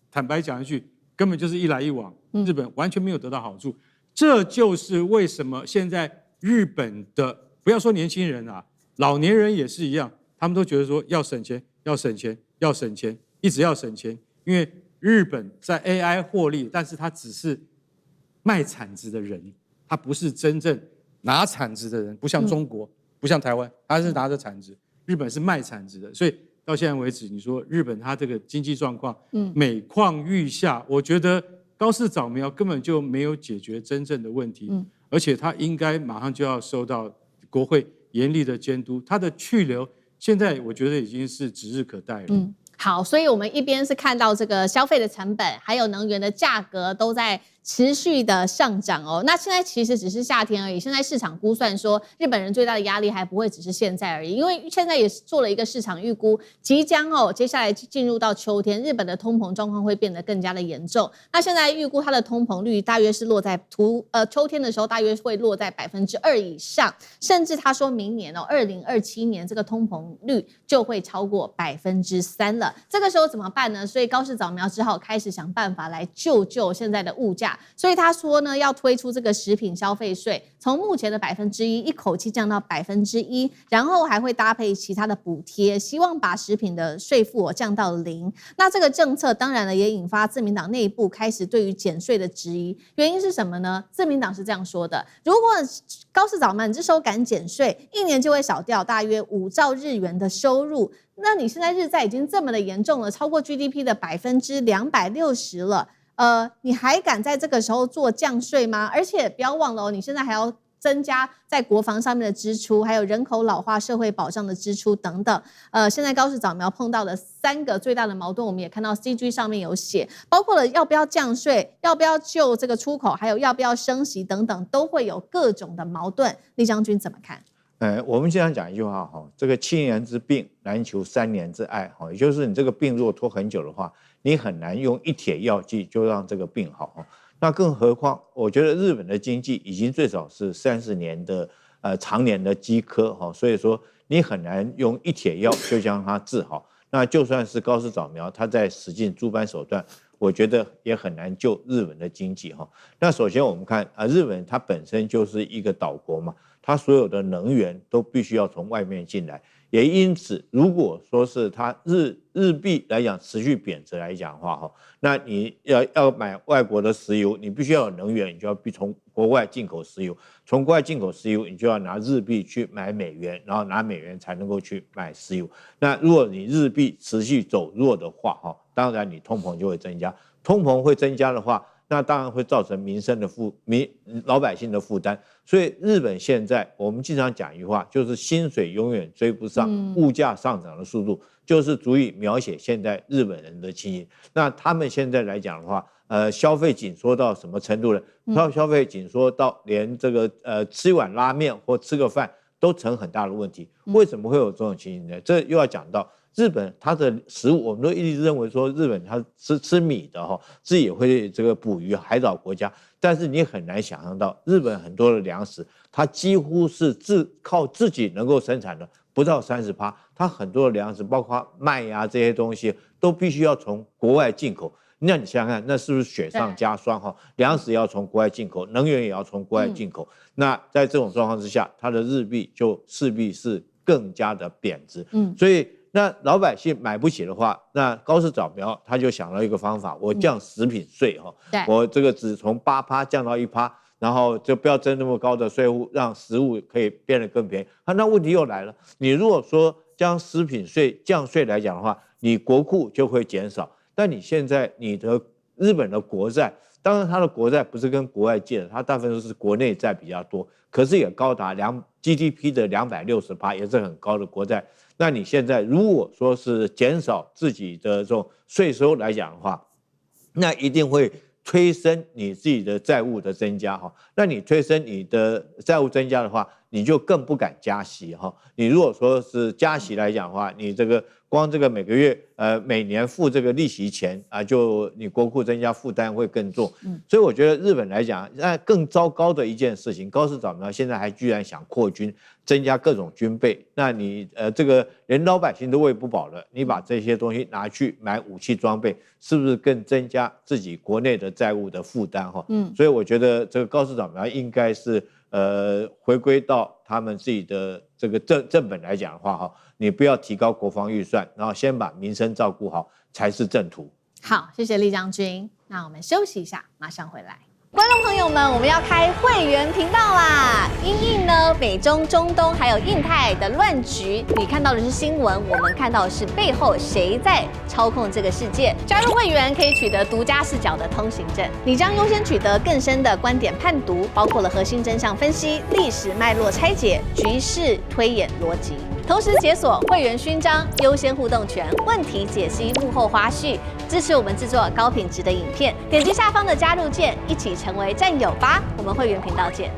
坦白讲一句，根本就是一来一往，日本完全没有得到好处。这就是为什么现在日本的不要说年轻人啊，老年人也是一样，他们都觉得说要省钱，要省钱，要省钱，一直要省钱，因为日本在 AI 获利，但是它只是卖铲子的人，他不是真正拿铲子的人，不像中国，不像台湾，他是拿着铲子，日本是卖铲子的，所以到现在为止，你说日本它这个经济状况，每况愈下，我觉得高市早苗根本就没有解决真正的问题，而且它应该马上就要受到国会严厉的监督，它的去留现在我觉得已经是指日可待了。好，所以我们一边是看到这个消费的成本，还有能源的价格都在持续的上涨哦。那现在其实只是夏天而已，现在市场估算说日本人最大的压力还不会只是现在而已，因为现在也做了一个市场预估，即将接下来进入到秋天，日本的通膨状况会变得更加的严重。那现在预估它的通膨率大约是落在秋天的时候大约会落在2%以上，甚至他说明年2027年这个通膨率就会超过3%了。这个时候怎么办呢？所以高市早苗只好开始想办法来救现在的物价。所以他说呢，要推出这个食品消费税，从目前的1%一口气降到1%，然后还会搭配其他的补贴，希望把食品的税负降到0。那这个政策当然呢，也引发自民党内部开始对于减税的质疑。原因是什么呢？自民党是这样说的：如果高市早苗你这时候敢减税，1年就会少掉大约5兆日元的收入。那你现在日债已经这么的严重了，超过 GDP 的260%了，你还敢在这个时候做降税吗？而且不要忘了你现在还要增加在国防上面的支出，还有人口老化、社会保障的支出等等。现在高市早苗碰到的3个最大的矛盾，我们也看到 CG 上面有写，包括了要不要降税、要不要救这个出口，还有要不要升息等等，都会有各种的矛盾。厉将军怎么看？我们经常讲一句话哈，这个7年之病难求3年之艾哈，也就是你这个病如果拖很久的话，你很难用一帖药剂就让这个病好。那更何况，我觉得日本的经济已经最少是30年的常年的饥渴哈，所以说你很难用一帖药就将它治好。那就算是高市早苗他在使尽诸般手段，我觉得也很难救日本的经济哈。那首先我们看日本它本身就是一个岛国嘛。它所有的能源都必须要从外面进来，也因此，如果说是它日币来讲持续贬值来讲的话，那你要买外国的石油，你必须要有能源，你就要从国外进口石油，从国外进口石油，你就要拿日币去买美元，然后拿美元才能够去买石油。那如果你日币持续走弱的话，当然你通膨就会增加，通膨会增加的话。那当然会造成老百姓的负担，所以日本现在我们经常讲一句话，就是薪水永远追不上物价上涨的速度，就是足以描写现在日本人的情形。那他们现在来讲的话，消费紧缩到什么程度呢？消费紧缩到连这个吃一碗拉面或吃个饭都成很大的问题。为什么会有这种情形呢？这又要讲到。日本它的食物，我们都一直认为说日本它吃米的自己也会这个捕鱼，海岛国家，但是你很难想象到日本很多的粮食，它几乎是靠自己能够生产的不到30%，它很多的粮食，包括麦呀这些东西，都必须要从国外进口。那你想想看，那是不是雪上加霜粮食要从国外进口，能源也要从国外进口。那在这种状况之下，它的日币就势必是更加的贬值。所以。那老百姓买不起的话，那高市早苗他就想到一个方法，我降食品税我这个只从8%降到1%，然后就不要征那么高的税务，让食物可以变得更便宜。那问题又来了，你如果说将食品税降税来讲的话，你国库就会减少，但你现在你的日本的国债，当然它的国债不是跟国外借的，它大部分都是国内债比较多，可是也高达GDP 的260%，也是很高的国债。那你现在如果说是减少自己的这种税收来讲的话，那一定会推升你自己的债务的增加那你推升你的债务增加的话，你就更不敢加息你如果说是加息来讲的话，你这个光这个每个月每年付这个利息钱就你国库增加负担会更重。所以我觉得日本来讲，那更糟糕的一件事情，高市早苗现在还居然想扩军，增加各种军备。那你这个连老百姓都喂不饱了，你把这些东西拿去买武器装备，是不是更增加自己国内的债务的负担所以我觉得这个高市早苗应该是回归到他们自己的这个正本来讲的话你不要提高国防预算，然后先把民生照顾好才是正途。好，谢谢厉将军。那我们休息一下，马上回来。观众朋友们，我们要开会员频道啦！因应呢美中、中东还有印太的乱局，你看到的是新闻，我们看到的是背后谁在操控这个世界。加入会员可以取得独家视角的通行证，你将优先取得更深的观点判读，包括了核心真相分析、历史脉络拆解、局势推演逻辑。同时解锁会员勋章、优先互动权、问题解析、幕后花絮，支持我们制作高品质的影片。点击下方的加入键，一起成为战友吧！我们会员频道见。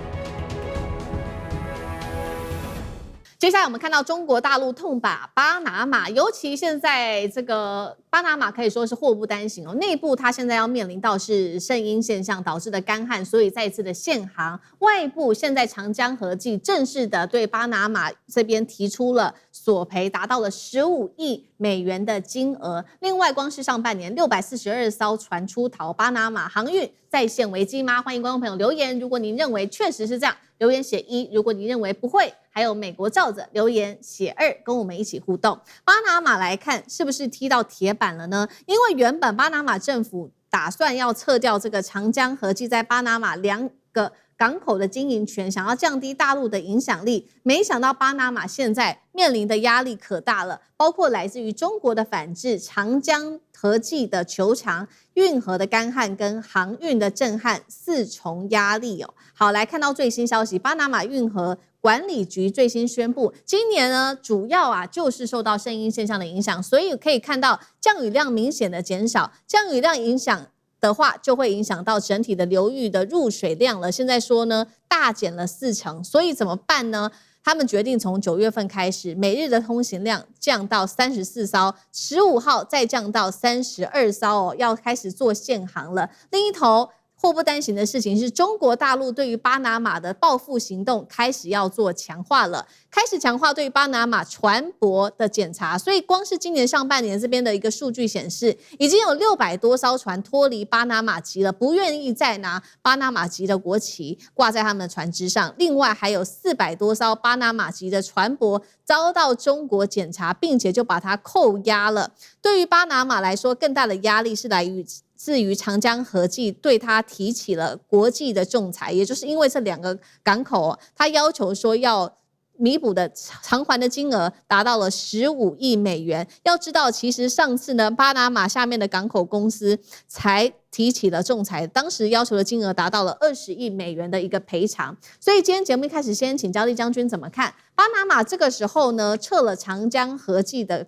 接下来我们看到中国大陆痛打巴拿马，尤其现在这个巴拿马可以说是祸不单行哦。内部它现在要面临到是圣婴现象导致的干旱，所以再次的限航。外部现在长江和记正式的对巴拿马这边提出了索赔，达到了15亿美元的金额。另外，光是上半年642艘船出逃，巴拿马航运再现危机吗？欢迎观众朋友留言，如果您认为确实是这样，留言写1；如果你认为不会，还有美国罩着留言写2，跟我们一起互动。巴拿马来看是不是踢到铁板了呢？因为原本巴拿马政府打算要撤掉这个长江和记在巴拿马2个港口的经营权，想要降低大陆的影响力，没想到巴拿马现在面临的压力可大了，包括来自于中国的反制、长江和记的求偿、运河的干旱跟航运的震撼4重压力哦。好，来看到最新消息，巴拿马运河管理局最新宣布，今年呢主要就是受到圣婴现象的影响，所以可以看到降雨量明显的减少，降雨量影响的话，就会影响到整体的流域的入水量了。现在说呢，大减了4成，所以怎么办呢？他们决定从9月份开始，每日的通行量降到34艘，15号再降到32艘哦，要开始做限航了。另一头，祸不单行的事情是中国大陆对于巴拿马的报复行动开始要做强化了，开始强化对于巴拿马船舶的检查，所以光是今年上半年这边的一个数据显示，已经有600多艘船脱离巴拿马籍了，不愿意再拿巴拿马籍的国旗挂在他们的船只上。另外还有400多艘巴拿马籍的船舶遭到中国检查，并且就把它扣押了。对于巴拿马来说，更大的压力是来自于长江和记对他提起了国际的仲裁，也就是因为这2个港口，他要求说要弥补的偿还的金额达到了15亿美元。要知道，其实上次呢，巴拿马下面的港口公司才提起了仲裁，当时要求的金额达到了20亿美元的一个赔偿。所以今天节目一开始，先请教立将军怎么看巴拿马这个时候呢撤了长江和记的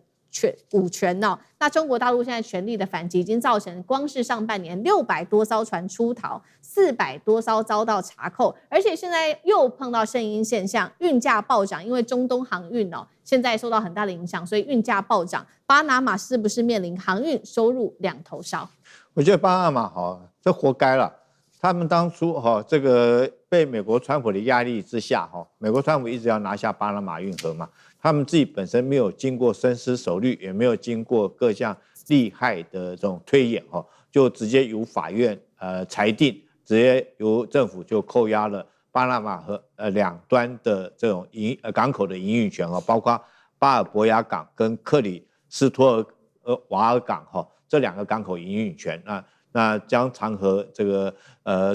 五权哦，那中国大陆现在全力的反击，已经造成光是上半年600多艘船出逃，400多艘遭到查扣，而且现在又碰到圣婴现象，运价暴涨，因为中东航运哦现在受到很大的影响，所以运价暴涨。巴拿马是不是面临航运收入两头烧？我觉得巴拿马这活该了。他们当初这个被美国川普的压力之下美国川普一直要拿下巴拿马运河嘛。他们自己本身没有经过深思熟虑，也没有经过各项利害的这种推演就直接由法院裁定，直接由政府就扣押了巴拿马和两端的这种港口的营运权包括巴尔博亚港跟克里斯托瓦尔港这2个港口营运权那将长河这个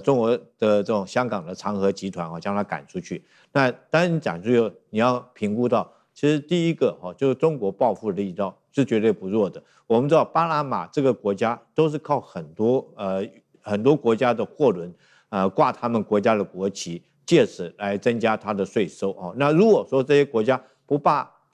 中国的这种香港的长河集团将它赶出去。那当然你讲就你要评估到。其实第一个就是中国报复的力道是绝对不弱的。我们知道巴拿马这个国家都是靠很多国家的货轮挂他们国家的国旗，借此来增加它的税收那如果说这些国家不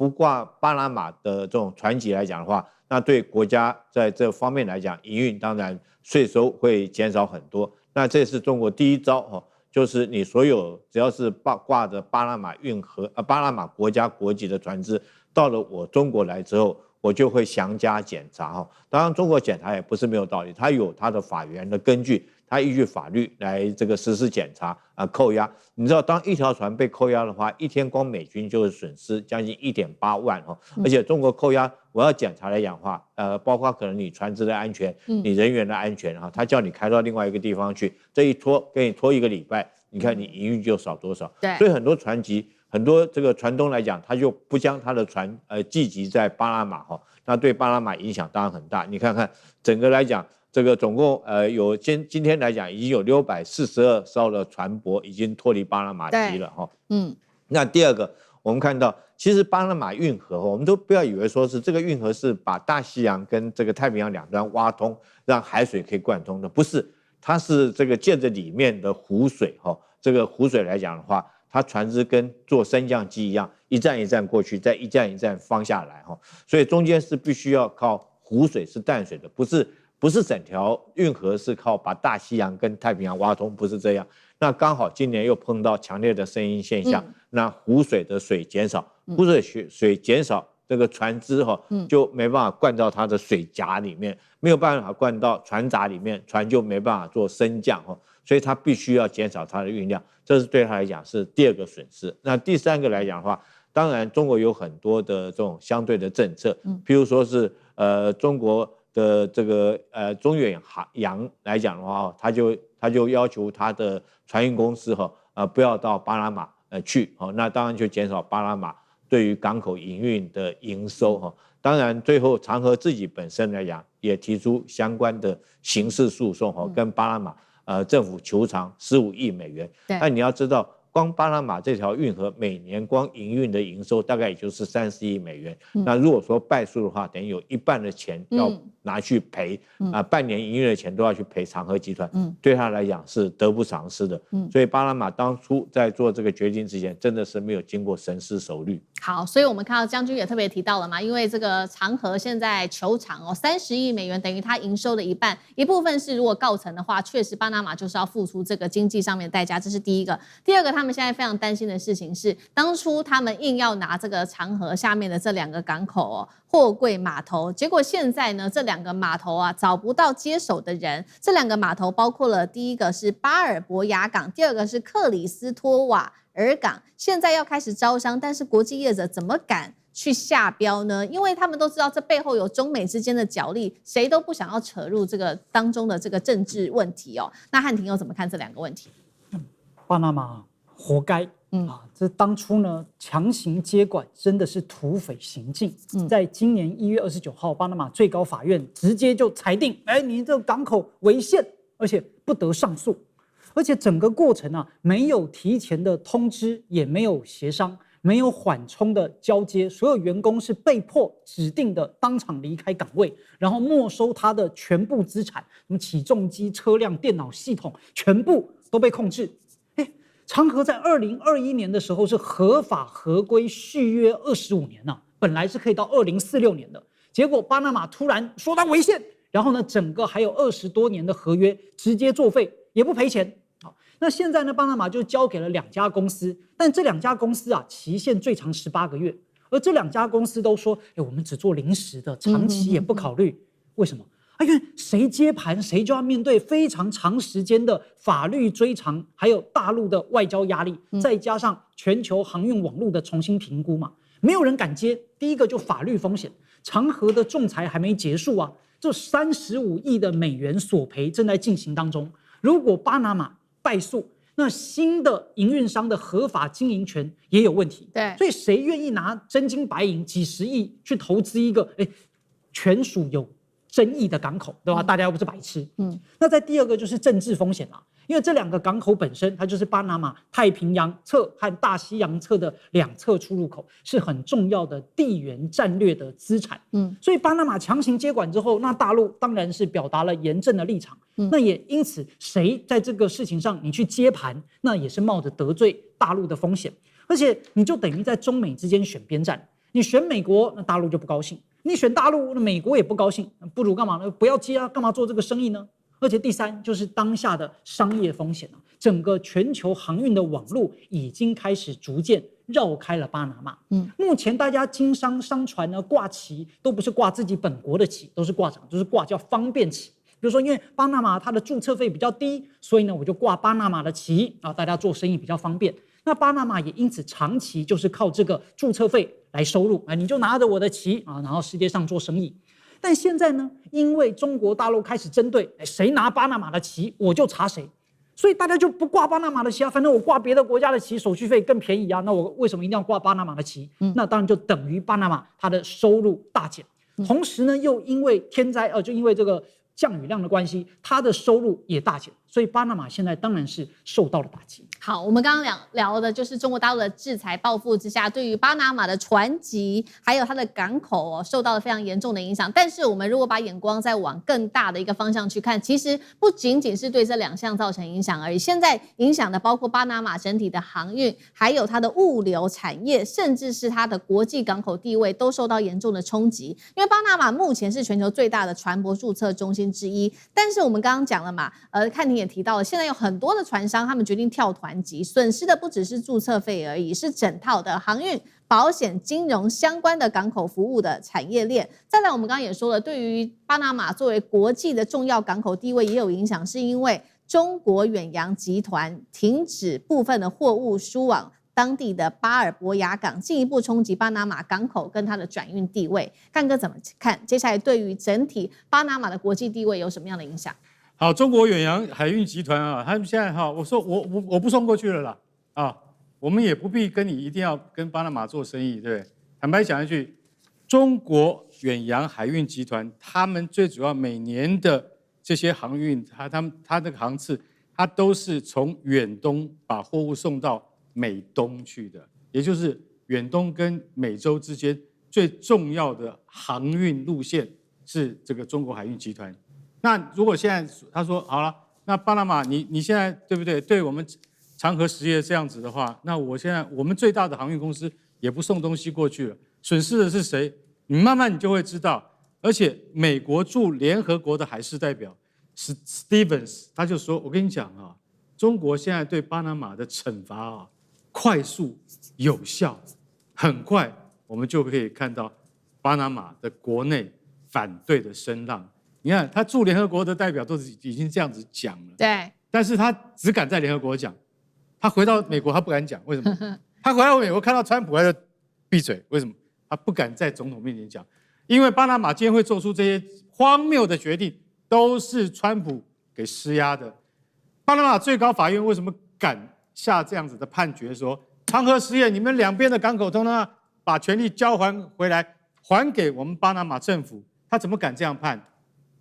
挂巴拿马的这种船籍来讲的话，那对国家在这方面来讲营运当然税收会减少很多。那这是中国第一招就是你所有只要是挂着巴拿马运河巴拿马国家国籍的船只，到了我中国来之后，我就会详加检查当然，中国检查也不是没有道理，它有它的法源的根据，它依据法律来这个实施检查扣押。你知道，当一条船被扣押的话，一天光美军就会损失将近1.8万而且中国扣押，我要检查来讲的话，包括可能你船只的安全，你人员的安全他叫你开到另外一个地方去，这一拖给你拖1个礼拜，你看你营运就少多少。对，所以很多船籍。很多这个船东来讲，他就不将他的船寄籍在巴拿马那对巴拿马影响当然很大。你看看整个来讲，这个总共有今天来讲已经有642艘的船舶已经脱离巴拿马堤了哈。那第二个，我们看到其实巴拿马运河，我们都不要以为说是这个运河是把大西洋跟这个太平洋两端挖通，让海水可以贯通的，不是，它是这个借着里面的湖水哈，这个湖水来讲的话，它船只跟坐升降机一样，一站一站过去，再一站一站放下来哈，所以中间是必须要靠湖水是淡水的，不是整条运河是靠把大西洋跟太平洋挖通，不是这样。那刚好今年又碰到强烈的声音现象，那湖水的水减少，湖水减少，这个船只就没办法灌到它的水闸里面，没有办法灌到船闸里面，船就没办法做升降所以它必须要减少它的运量，这是对它来讲是第二个损失。那第三个来讲的话，当然中国有很多的这种相对的政策，譬如说是中国的这个中远洋来讲的话，他就要求他的船运公司不要到巴拿马去那当然就减少巴拿马对于港口营运的营收当然最后长和自己本身来讲也提出相关的刑事诉讼跟巴拿马政府求偿15亿美元。那你要知道，光巴拿马这条运河每年光营运的营收大概也就是30亿美元。那如果说败诉的话，等于有一半的钱要拿去赔半年营运的钱都要去赔长和集团，对他来讲是得不偿失的。所以巴拿马当初在做这个决定之前，真的是没有经过深思熟虑。好，所以我们看到将军也特别提到了嘛，因为这个长和现在求偿30亿美元，等于它营收的一半，一部分是如果告成的话，确实巴拿马就是要付出这个经济上面的代价，这是第一个。第二个，他们现在非常担心的事情是，当初他们硬要拿这个长河下面的这2个港口货柜码头，结果现在呢，这2个码头找不到接手的人。这2个码头包括了第一个是巴尔博雅港，第二个是克里斯托瓦尔港，现在要开始招商，但是国际业者怎么敢去下标呢？因为他们都知道这背后有中美之间的角力，谁都不想要扯入这个当中的这个政治问题那汉庭又怎么看这2个问题？巴拿马活该这当初呢强行接管真的是土匪行径。在今年1月29号，巴拿马最高法院直接就裁定，你这个港口违宪，而且不得上诉。而且整个过程没有提前的通知，也没有协商，没有缓冲的交接，所有员工是被迫指定的当场离开岗位，然后没收他的全部资产，什么起重机、车辆、电脑系统，全部都被控制。长和在2021年的时候是合法合规续约25年本来是可以到2046年的，结果巴拿马突然说它违宪，然后呢，整个还有20多年的合约直接作废，也不赔钱。那现在呢，巴拿马就交给了2家公司，但这2家公司期限最长18个月，而这2家公司都说，我们只做临时的，长期也不考虑。为什么？因为谁接盘，谁就要面对非常长时间的法律追偿，还有大陆的外交压力，再加上全球航运网络的重新评估嘛，没有人敢接。第一个就法律风险，长和的仲裁还没结束这35亿的美元索赔正在进行当中。如果巴拿马败诉，那新的营运商的合法经营权也有问题。对，所以谁愿意拿真金白银几十亿去投资一个权属有争议的港口，对吧？大家又不是白痴。那在第二个就是政治风险因为这2个港口本身它就是巴拿马太平洋侧和大西洋侧的2侧出入口，是很重要的地缘战略的资产。所以巴拿马强行接管之后，那大陆当然是表达了严正的立场。那也因此，谁在这个事情上你去接盘，那也是冒着得罪大陆的风险，而且你就等于在中美之间选边站。你选美国，那大陆就不高兴；你选大陆，那美国也不高兴。不如干嘛呢？不要接干嘛做这个生意呢？而且第三就是当下的商业风险整个全球航运的网络已经开始逐渐绕开了巴拿马。目前大家经商商船呢挂旗都不是挂自己本国的旗，都是挂什么？就是挂叫方便旗。比如说，因为巴拿马它的注册费比较低，所以呢我就挂巴拿马的旗大家做生意比较方便。那巴拿马也因此长期就是靠这个注册费来收入你就拿着我的旗然后世界上做生意。但现在呢，因为中国大陆开始针对谁拿巴拿马的旗，我就查谁，所以大家就不挂巴拿马的旗反正我挂别的国家的旗，手续费更便宜那我为什么一定要挂巴拿马的旗？那当然就等于巴拿马它的收入大减。同时呢，又因为天灾就因为这个降雨量的关系，它的收入也大减，所以巴拿马现在当然是受到了打击。好，我们刚刚聊的就是中国大陆的制裁报复之下，对于巴拿马的船籍还有它的港口受到了非常严重的影响。但是我们如果把眼光再往更大的一个方向去看，其实不仅仅是对这2项造成影响而已，现在影响的包括巴拿马整体的航运，还有它的物流产业，甚至是它的国际港口地位都受到严重的冲击。因为巴拿马目前是全球最大的船舶注册中心之一，但是我们刚刚讲了嘛，看庭也提到了，现在有很多的船商他们决定跳团级，损失的不只是注册费而已，是整套的航运、保险、金融相关的港口服务的产业链。再来，我们刚刚也说了，对于巴拿马作为国际的重要港口地位也有影响，是因为中国远洋集团停止部分的货物输往当地的巴尔博亚港，进一步冲击巴拿马港口跟它的转运地位。干哥怎么看？接下来对于整体巴拿马的国际地位有什么样的影响？好，中国远洋海运集团啊，他们现在哈，我说我不送过去了啦，啊，我们也不必跟你一定要跟巴拿马做生意，对不对？坦白讲一句，中国远洋海运集团他们最主要每年的这些航运，他那个航次，它都是从远东把货物送到美东去的，也就是远东跟美洲之间最重要的航运路线是这个中国海运集团。那如果现在他说好了，那巴拿马你现在对不对？对我们长河实业这样子的话，那我们最大的航运公司也不送东西过去了，损失的是谁？你慢慢你就会知道。而且美国驻联合国的海事代表Stevens 他就说，我跟你讲啊，中国现在对巴拿马的惩罚啊，快速有效，很快我们就可以看到巴拿马的国内反对的声浪。你看，他驻联合国的代表都已经这样子讲了，对，但是他只敢在联合国讲，他回到美国他不敢讲，为什么？他回到美国看到川普他就闭嘴，为什么？他不敢在总统面前讲，因为巴拿马今天会做出这些荒谬的决定，都是川普给施压的。巴拿马最高法院为什么敢下这样子的判决说，长河实业你们两边的港口通通把权力交还回来，还给我们巴拿马政府？他怎么敢这样判？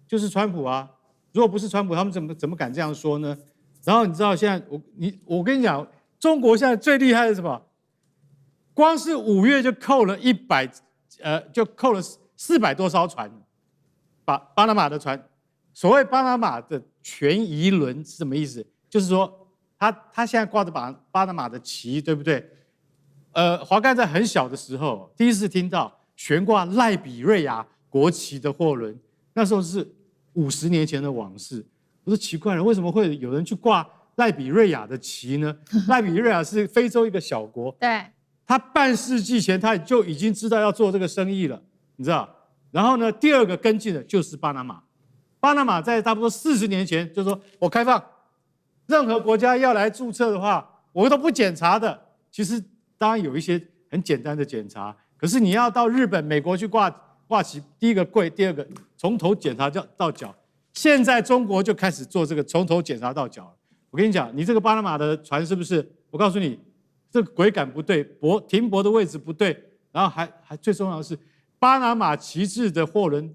就是川普啊！如果不是川普，他们怎么敢这样说呢？然后你知道现在我跟你讲，中国现在最厉害的是什么？光是5月就扣了就扣了400多艘船，巴拿马的船。所谓巴拿马的全移轮是什么意思？就是说他现在挂着巴拿马的旗，对不对？华盖在很小的时候第一次听到悬挂赖比瑞亚国旗的货轮，那时候是50年前的往事。我说奇怪了，为什么会有人去挂赖比瑞亚的旗呢？赖比瑞亚是非洲一个小国，对，他半世纪前他就已经知道要做这个生意了，你知道？然后呢，第二个跟进的就是巴拿马。巴拿马在差不多40年前就说，我开放，任何国家要来注册的话，我都不检查的。其实当然有一些很简单的检查，可是你要到日本、美国去挂旗，第一个贵，第二个从头检查到脚。现在中国就开始做这个从头检查到脚了。我跟你讲，你这个巴拿马的船是不是？我告诉你，这个轨杆不对，停泊的位置不对，然后还最重要的是，巴拿马旗帜的货轮，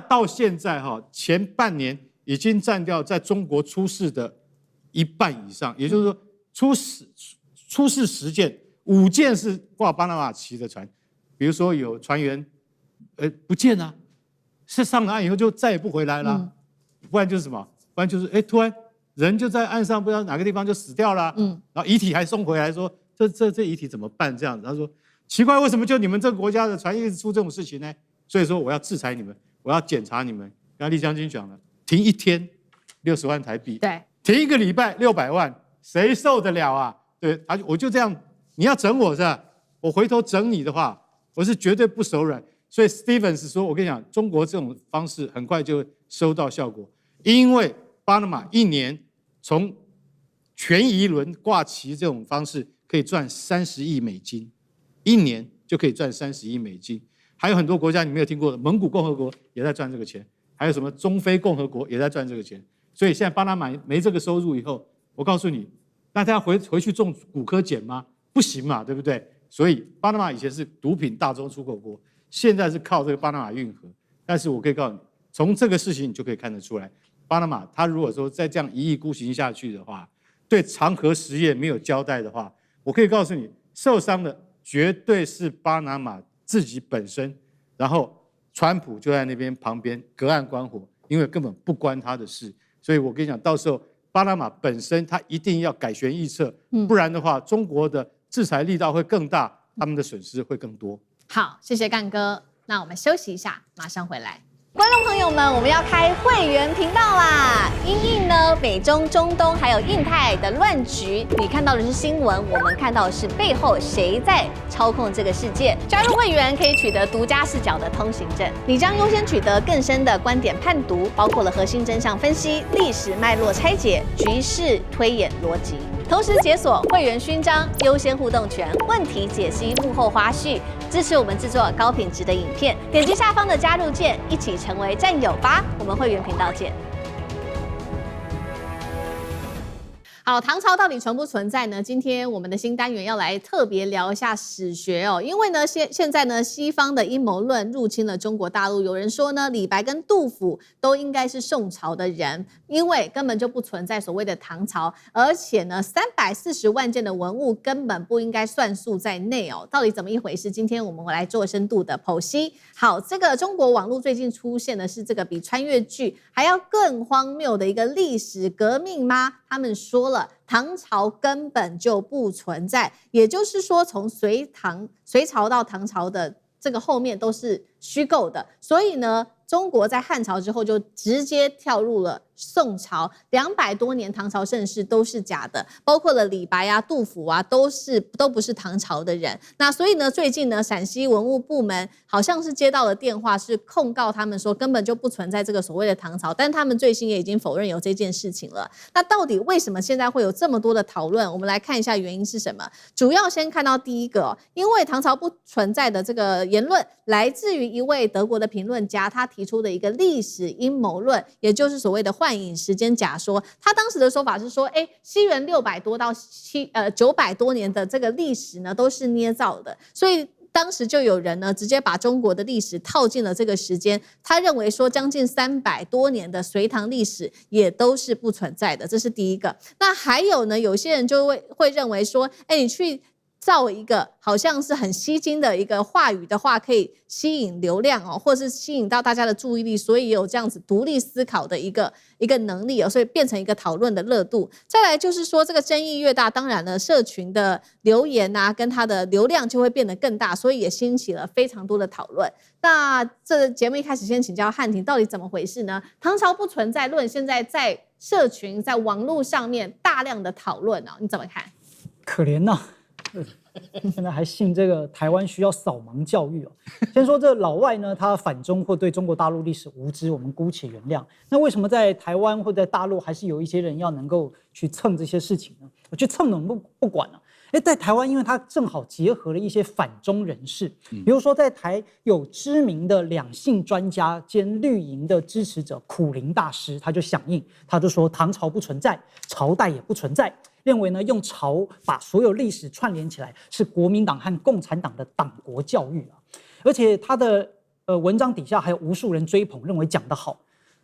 到现在前半年已经占掉在中国出事的1半以上，也就是说出事10件，5件是挂巴拿马旗的船，比如说有船员不见了，是上了岸以后就再也不回来了，不然就是什么？不然就是突然人就在岸上不知道哪个地方就死掉了，然后遗体还送回来说这遗体怎么办？这样子，他说奇怪，为什么就你们这个国家的船一直出这种事情呢？所以说我要制裁你们，我要检查你们。刚才厉将军讲了，停1天60万台币，对，停1个礼拜600万，谁受得了啊？对，我就这样，你要整我是吧？我回头整你的话，我是绝对不手软。所以 Stevens 说，我跟你讲，中国这种方式很快就会收到效果，因为巴拿马1年从全移轮挂旗这种方式可以赚30亿美金，1年就可以赚30亿美金。还有很多国家你没有听过的，蒙古共和国也在赚这个钱，还有什么中非共和国也在赚这个钱。所以现在巴拿马没这个收入以后，我告诉你，那他要回去种古柯碱吗？不行嘛，对不对？所以巴拿马以前是毒品大宗出口国，现在是靠这个巴拿马运河。但是我可以告诉你，从这个事情你就可以看得出来，巴拿马他如果说再这样一意孤行下去的话，对长河实业没有交代的话，我可以告诉你，受伤的绝对是巴拿马自己本身，然后川普就在那边旁边隔岸观火，因为根本不关他的事。所以我跟你讲，到时候巴拿马本身他一定要改弦易辙，不然的话，中国的制裁力道会更大，他们的损失会更多。好，谢谢干哥。那我们休息一下，马上回来。观众朋友们，我们要开会员频道啦！因应呢美中、中东还有印太的乱局，你看到的是新闻，我们看到的是背后谁在操控这个世界。加入会员可以取得独家视角的通行证，你将优先取得更深的观点判读，包括了核心真相分析、历史脉络拆解、局势推演逻辑。同时解锁会员勋章、优先互动权、问题解析、幕后花絮，支持我们制作高品质的影片。点击下方的加入键，一起成为战友吧！我们会员频道见。好，唐朝到底存不存在呢？今天我们的新单元要来特别聊一下史学哦，因为呢，现在呢，西方的阴谋论入侵了中国大陆。有人说呢，李白跟杜甫都应该是宋朝的人，因为根本就不存在所谓的唐朝，而且呢，340万件的文物根本不应该算数在内哦。到底怎么一回事？今天我们来做深度的剖析。好，这个中国网络最近出现的是这个比穿越剧还要更荒谬的一个历史革命吗？他们说了，唐朝根本就不存在，也就是说，从隋朝到唐朝的这个后面都是虚构的。所以呢，中国在汉朝之后就直接跳入了宋朝，200多年唐朝盛世都是假的，包括了李白啊、杜甫啊，都不是唐朝的人。那所以呢，最近呢，陕西文物部门好像是接到了电话，是控告他们说根本就不存在这个所谓的唐朝，但他们最新也已经否认有这件事情了。那到底为什么现在会有这么多的讨论？我们来看一下原因是什么。主要先看到第一个，因为唐朝不存在的这个言论来自于一位德国的评论家，他提出的一个历史阴谋论，也就是所谓的幻影时间假说。他当时的说法是说，西元600多到900多年的这个历史呢，都是捏造的，所以当时就有人呢直接把中国的历史套进了这个时间。他认为说，将近300多年的隋唐历史也都是不存在的，这是第一个。那还有呢，有些人就会认为说，你去造一个好像是很吸睛的一个话语的话，可以吸引流量哦，或是吸引到大家的注意力，所以有这样子独立思考的一个能力哦，所以变成一个讨论的热度。再来就是说，这个争议越大，当然呢，社群的留言啊，跟它的流量就会变得更大，所以也兴起了非常多的讨论。那这节目一开始先请教汉庭，到底怎么回事呢？唐朝不存在论现在在社群在网络上面大量的讨论哦，你怎么看？可怜呐！现在还信这个台湾需要扫盲教育哦。先说这老外呢，他反中或对中国大陆历史无知，我们姑且原谅。那为什么在台湾或在大陆还是有一些人要能够去蹭这些事情呢？我去蹭我们不管了。在台湾，因为它正好结合了一些反中人士，比如说在台有知名的两性专家兼绿营的支持者苦苓大师，他就响应，他就说唐朝不存在，朝代也不存在。认为呢，用朝把所有历史串联起来是国民党和共产党的党国教育啊，而且他的文章底下还有无数人追捧，认为讲得好。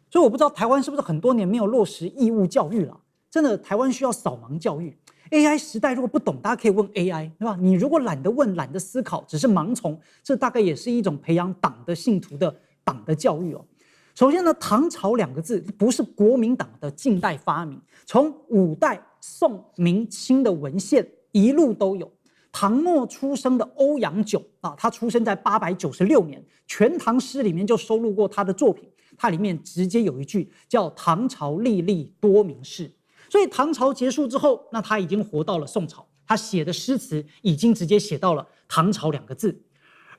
所以我不知道台湾是不是很多年没有落实义务教育了？真的，台湾需要扫盲教育。AI 时代如果不懂，大家可以问 AI， 对吧？你如果懒得问、懒得思考，只是盲从，这大概也是一种培养党的信徒的党的教育哦。首先呢，唐朝2个字不是国民党的近代发明，从5代、宋、明、清的文献一路都有。唐末出生的欧阳炯啊，他出生在896年，《全唐诗》里面就收录过他的作品，它里面直接有一句叫“唐朝历历多名士”。所以唐朝结束之后，那他已经活到了宋朝，他写的诗词已经直接写到了唐朝2个字。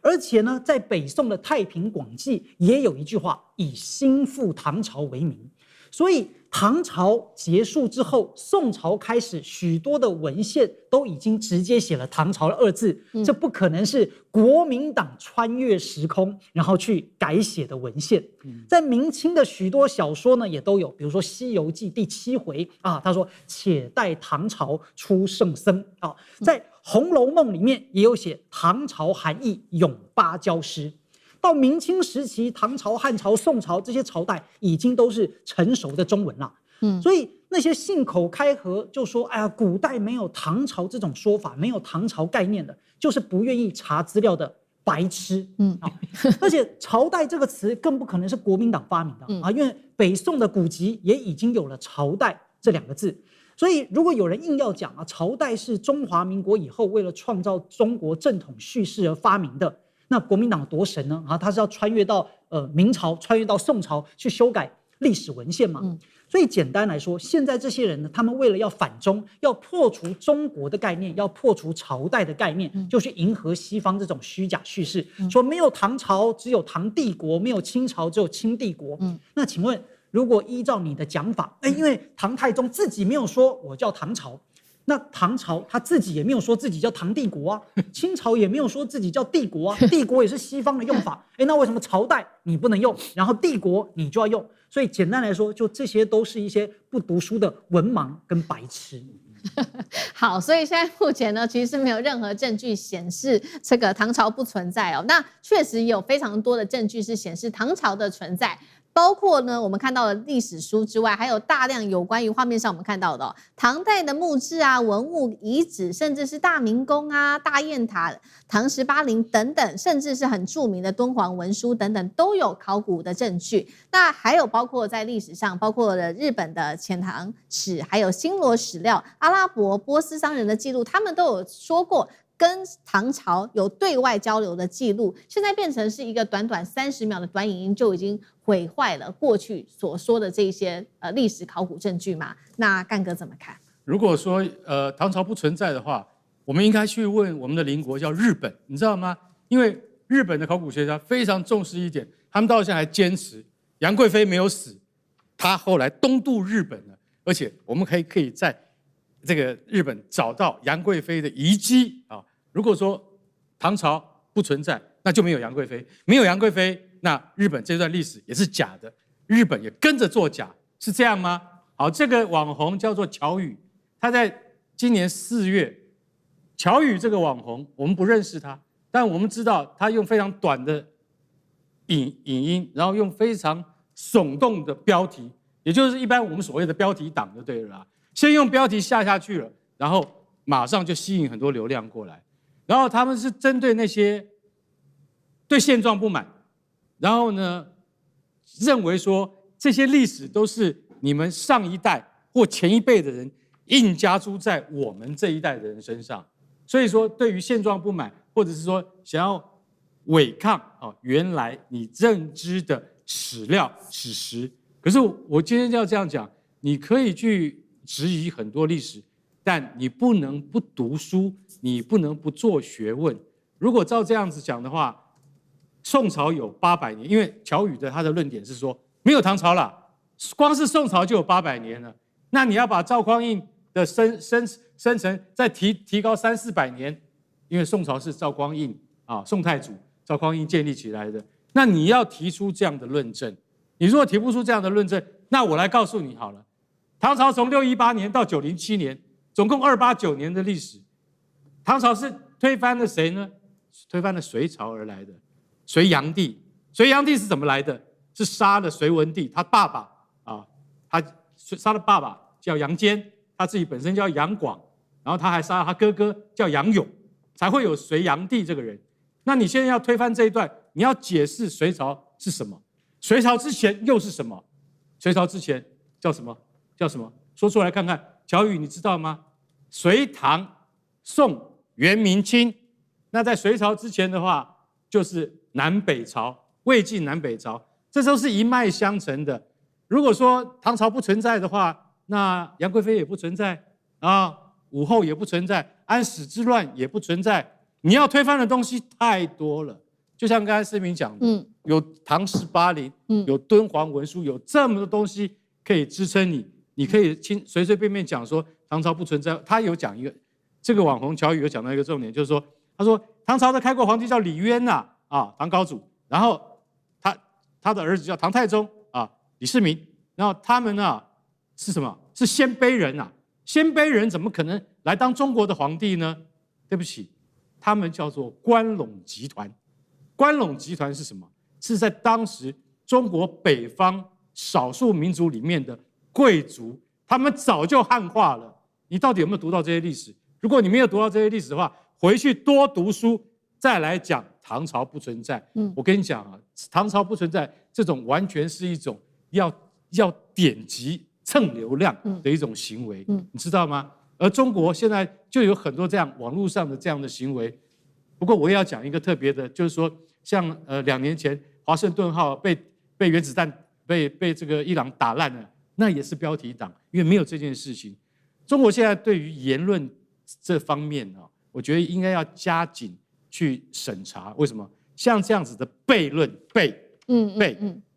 而且呢，在北宋的《太平广记》也有一句话，以兴复唐朝为名。所以唐朝结束之后，宋朝开始，许多的文献都已经直接写了唐朝的2字，这不可能是国民党穿越时空然后去改写的文献。在明清的许多小说呢，也都有，比如说《西游记》第7回啊，他说且待唐朝出圣僧啊，在《红楼梦》里面也有写唐朝韩愈咏芭蕉诗。到明清时期，唐朝、汉朝、宋朝这些朝代已经都是成熟的中文了。所以那些信口开河就说，哎呀，古代没有唐朝这种说法，没有唐朝概念的，就是不愿意查资料的白痴。而且朝代这个词更不可能是国民党发明的啊，因为北宋的古籍也已经有了朝代这2个字。所以如果有人硬要讲啊，朝代是中华民国以后为了创造中国正统叙事而发明的，那国民党多神呢？他是要穿越到明朝，穿越到宋朝去修改历史文献嘛？所以简单来说，现在这些人呢，他们为了要反中，要破除中国的概念，要破除朝代的概念，就去迎合西方这种虚假叙事，说没有唐朝，只有唐帝国；没有清朝，只有清帝国。那请问，如果依照你的讲法，因为唐太宗自己没有说我叫唐朝，那唐朝他自己也没有说自己叫唐帝国啊，清朝也没有说自己叫帝国啊，帝国也是西方的用法。那为什么朝代你不能用，然后帝国你就要用？所以简单来说，就这些都是一些不读书的文盲跟白痴。好，所以现在目前呢，其实是没有任何证据显示这个唐朝不存在哦。那确实有非常多的证据是显示唐朝的存在。包括呢，我们看到的历史书之外，还有大量有关于画面上我们看到的唐代的墓志啊、文物遗址，甚至是大明宫啊、大雁塔、唐18陵等等，甚至是很著名的敦煌文书等等，都有考古的证据。那还有包括在历史上，包括了日本的遣唐使，还有新罗史料、阿拉伯、波斯商人的记录，他们都有说过跟唐朝有对外交流的记录，现在变成是一个短短30秒的短影音，就已经毁坏了过去所说的这些历史考古证据嘛？那干哥怎么看？如果说唐朝不存在的话，我们应该去问我们的邻国叫日本，你知道吗？因为日本的考古学家非常重视一点，他们到现在还坚持杨贵妃没有死，她后来东渡日本了，而且我们可以在这个日本找到杨贵妃的遗迹啊。如果说唐朝不存在，那就没有杨贵妃，没有杨贵妃，那日本这段历史也是假的，日本也跟着作假，是这样吗？好，这个网红叫做乔宇，他在今年4月，乔宇这个网红我们不认识他，但我们知道他用非常短的影音，然后用非常耸动的标题，也就是一般我们所谓的标题党就对了啦，先用标题下去了，然后马上就吸引很多流量过来。然后他们是针对那些对现状不满，然后呢，认为说这些历史都是你们上一代或前一辈的人硬加诸在我们这一代的人身上，所以说对于现状不满，或者是说想要违抗原来你认知的史料史实。可是我今天要这样讲，你可以去质疑很多历史，但你不能不读书，你不能不做学问。如果照这样子讲的话，宋朝有800年，因为乔宇的他的论点是说没有唐朝了，光是宋朝就有800年了。那你要把赵匡胤的生辰再提高300-400年，因为宋朝是赵匡胤宋太祖赵匡胤建立起来的。那你要提出这样的论证，你如果提不出这样的论证，那我来告诉你好了。唐朝从618年到907年，总共289年的历史。唐朝是推翻了谁呢？推翻了隋朝而来的隋炀帝。隋炀帝是怎么来的？是杀了隋文帝他爸爸他杀了爸爸叫杨坚，他自己本身叫杨广，然后他还杀了他哥哥叫杨勇，才会有隋炀帝这个人。那你现在要推翻这一段，你要解释隋朝是什么？隋朝之前又是什么？隋朝之前叫什么？叫什么？说出来看看。乔宇，你知道吗？隋唐宋元明清。那在隋朝之前的话，就是南北朝，魏晋南北朝，这都是一脉相承的。如果说唐朝不存在的话，那杨贵妃也不存在武后也不存在，安史之乱也不存在。你要推翻的东西太多了，就像刚才思明讲的，有唐18陵，有敦煌文书，有这么多东西可以支撑你。你可以随随便便讲说唐朝不存在。他有讲一个，这个网红乔宇有讲到一个重点，就是说，他说唐朝的开国皇帝叫李渊唐高祖，然后他的儿子叫唐太宗李世民，然后他们是什么？是鲜卑人鲜卑人怎么可能来当中国的皇帝呢？对不起，他们叫做关陇集团。关陇集团是什么？是在当时中国北方少数民族里面的贵族，他们早就汉化了。你到底有没有读到这些历史？如果你没有读到这些历史的话，回去多读书，再来讲唐朝不存在。我跟你讲啊，唐朝不存在这种完全是一种要点击蹭流量的一种行为，你知道吗？而中国现在就有很多这样网络上的这样的行为。不过我也要讲一个特别的，就是说像2年前华盛顿号被原子弹被这个伊朗打烂了，那也是标题党，因为没有这件事情。中国现在对于言论这方面啊，我觉得应该要加紧去审查。为什么？像这样子的悖论，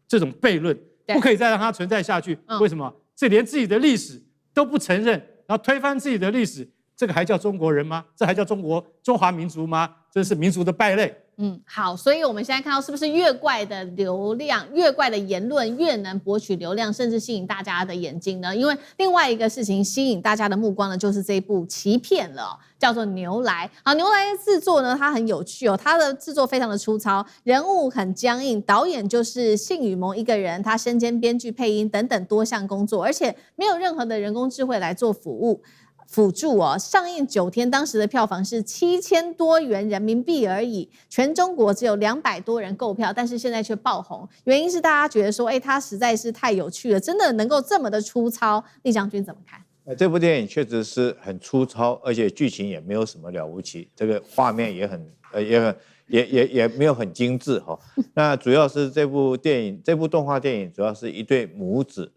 这种悖论不可以再让它存在下去。为什么？这连自己的历史都不承认，然后推翻自己的历史，这个还叫中国人吗？这还叫中华民族吗？这是民族的败类。好，所以我们现在看到是不是越怪的流量、越怪的言论越能博取流量，甚至吸引大家的眼睛呢？因为另外一个事情吸引大家的目光呢，就是这部奇片了，叫做《牛来》。好，《牛来》的制作呢，它很有趣哦，它的制作非常的粗糙，人物很僵硬，导演就是信宇萌一个人，他身兼编剧、配音等等多项工作，而且没有任何的人工智慧来做辅助哦。上映9天，当时的票房是7000多元人民币而已，全中国只有200多人购票，但是现在却爆红，原因是大家觉得说，它实在是太有趣了，真的能够这么的粗糙。厉将军怎么看？这部电影确实是很粗糙，而且剧情也没有什么了不起，这个画面也没有很精致哈。那主要是这部动画电影主要是一对母子，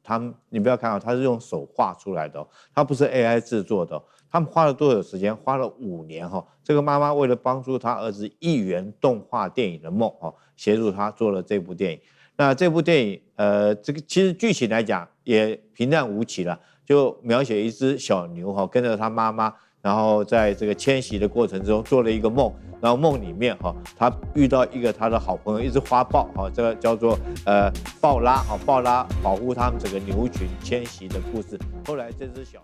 你不要看它是用手画出来的，它不是 AI 制作的。他们花了多少时间？花了5年哈。这个妈妈为了帮助她儿子1元动画电影的梦哈，协助他做了这部电影。那这部电影这个其实剧情来讲也平淡无奇了，就描写一只小牛哈跟着他妈妈，然后在这个迁徙的过程中做了一个梦。然后梦里面他遇到一个他的好朋友，一只花豹这个叫做豹拉豹拉保护他们整个牛群迁徙的故事。后来这只小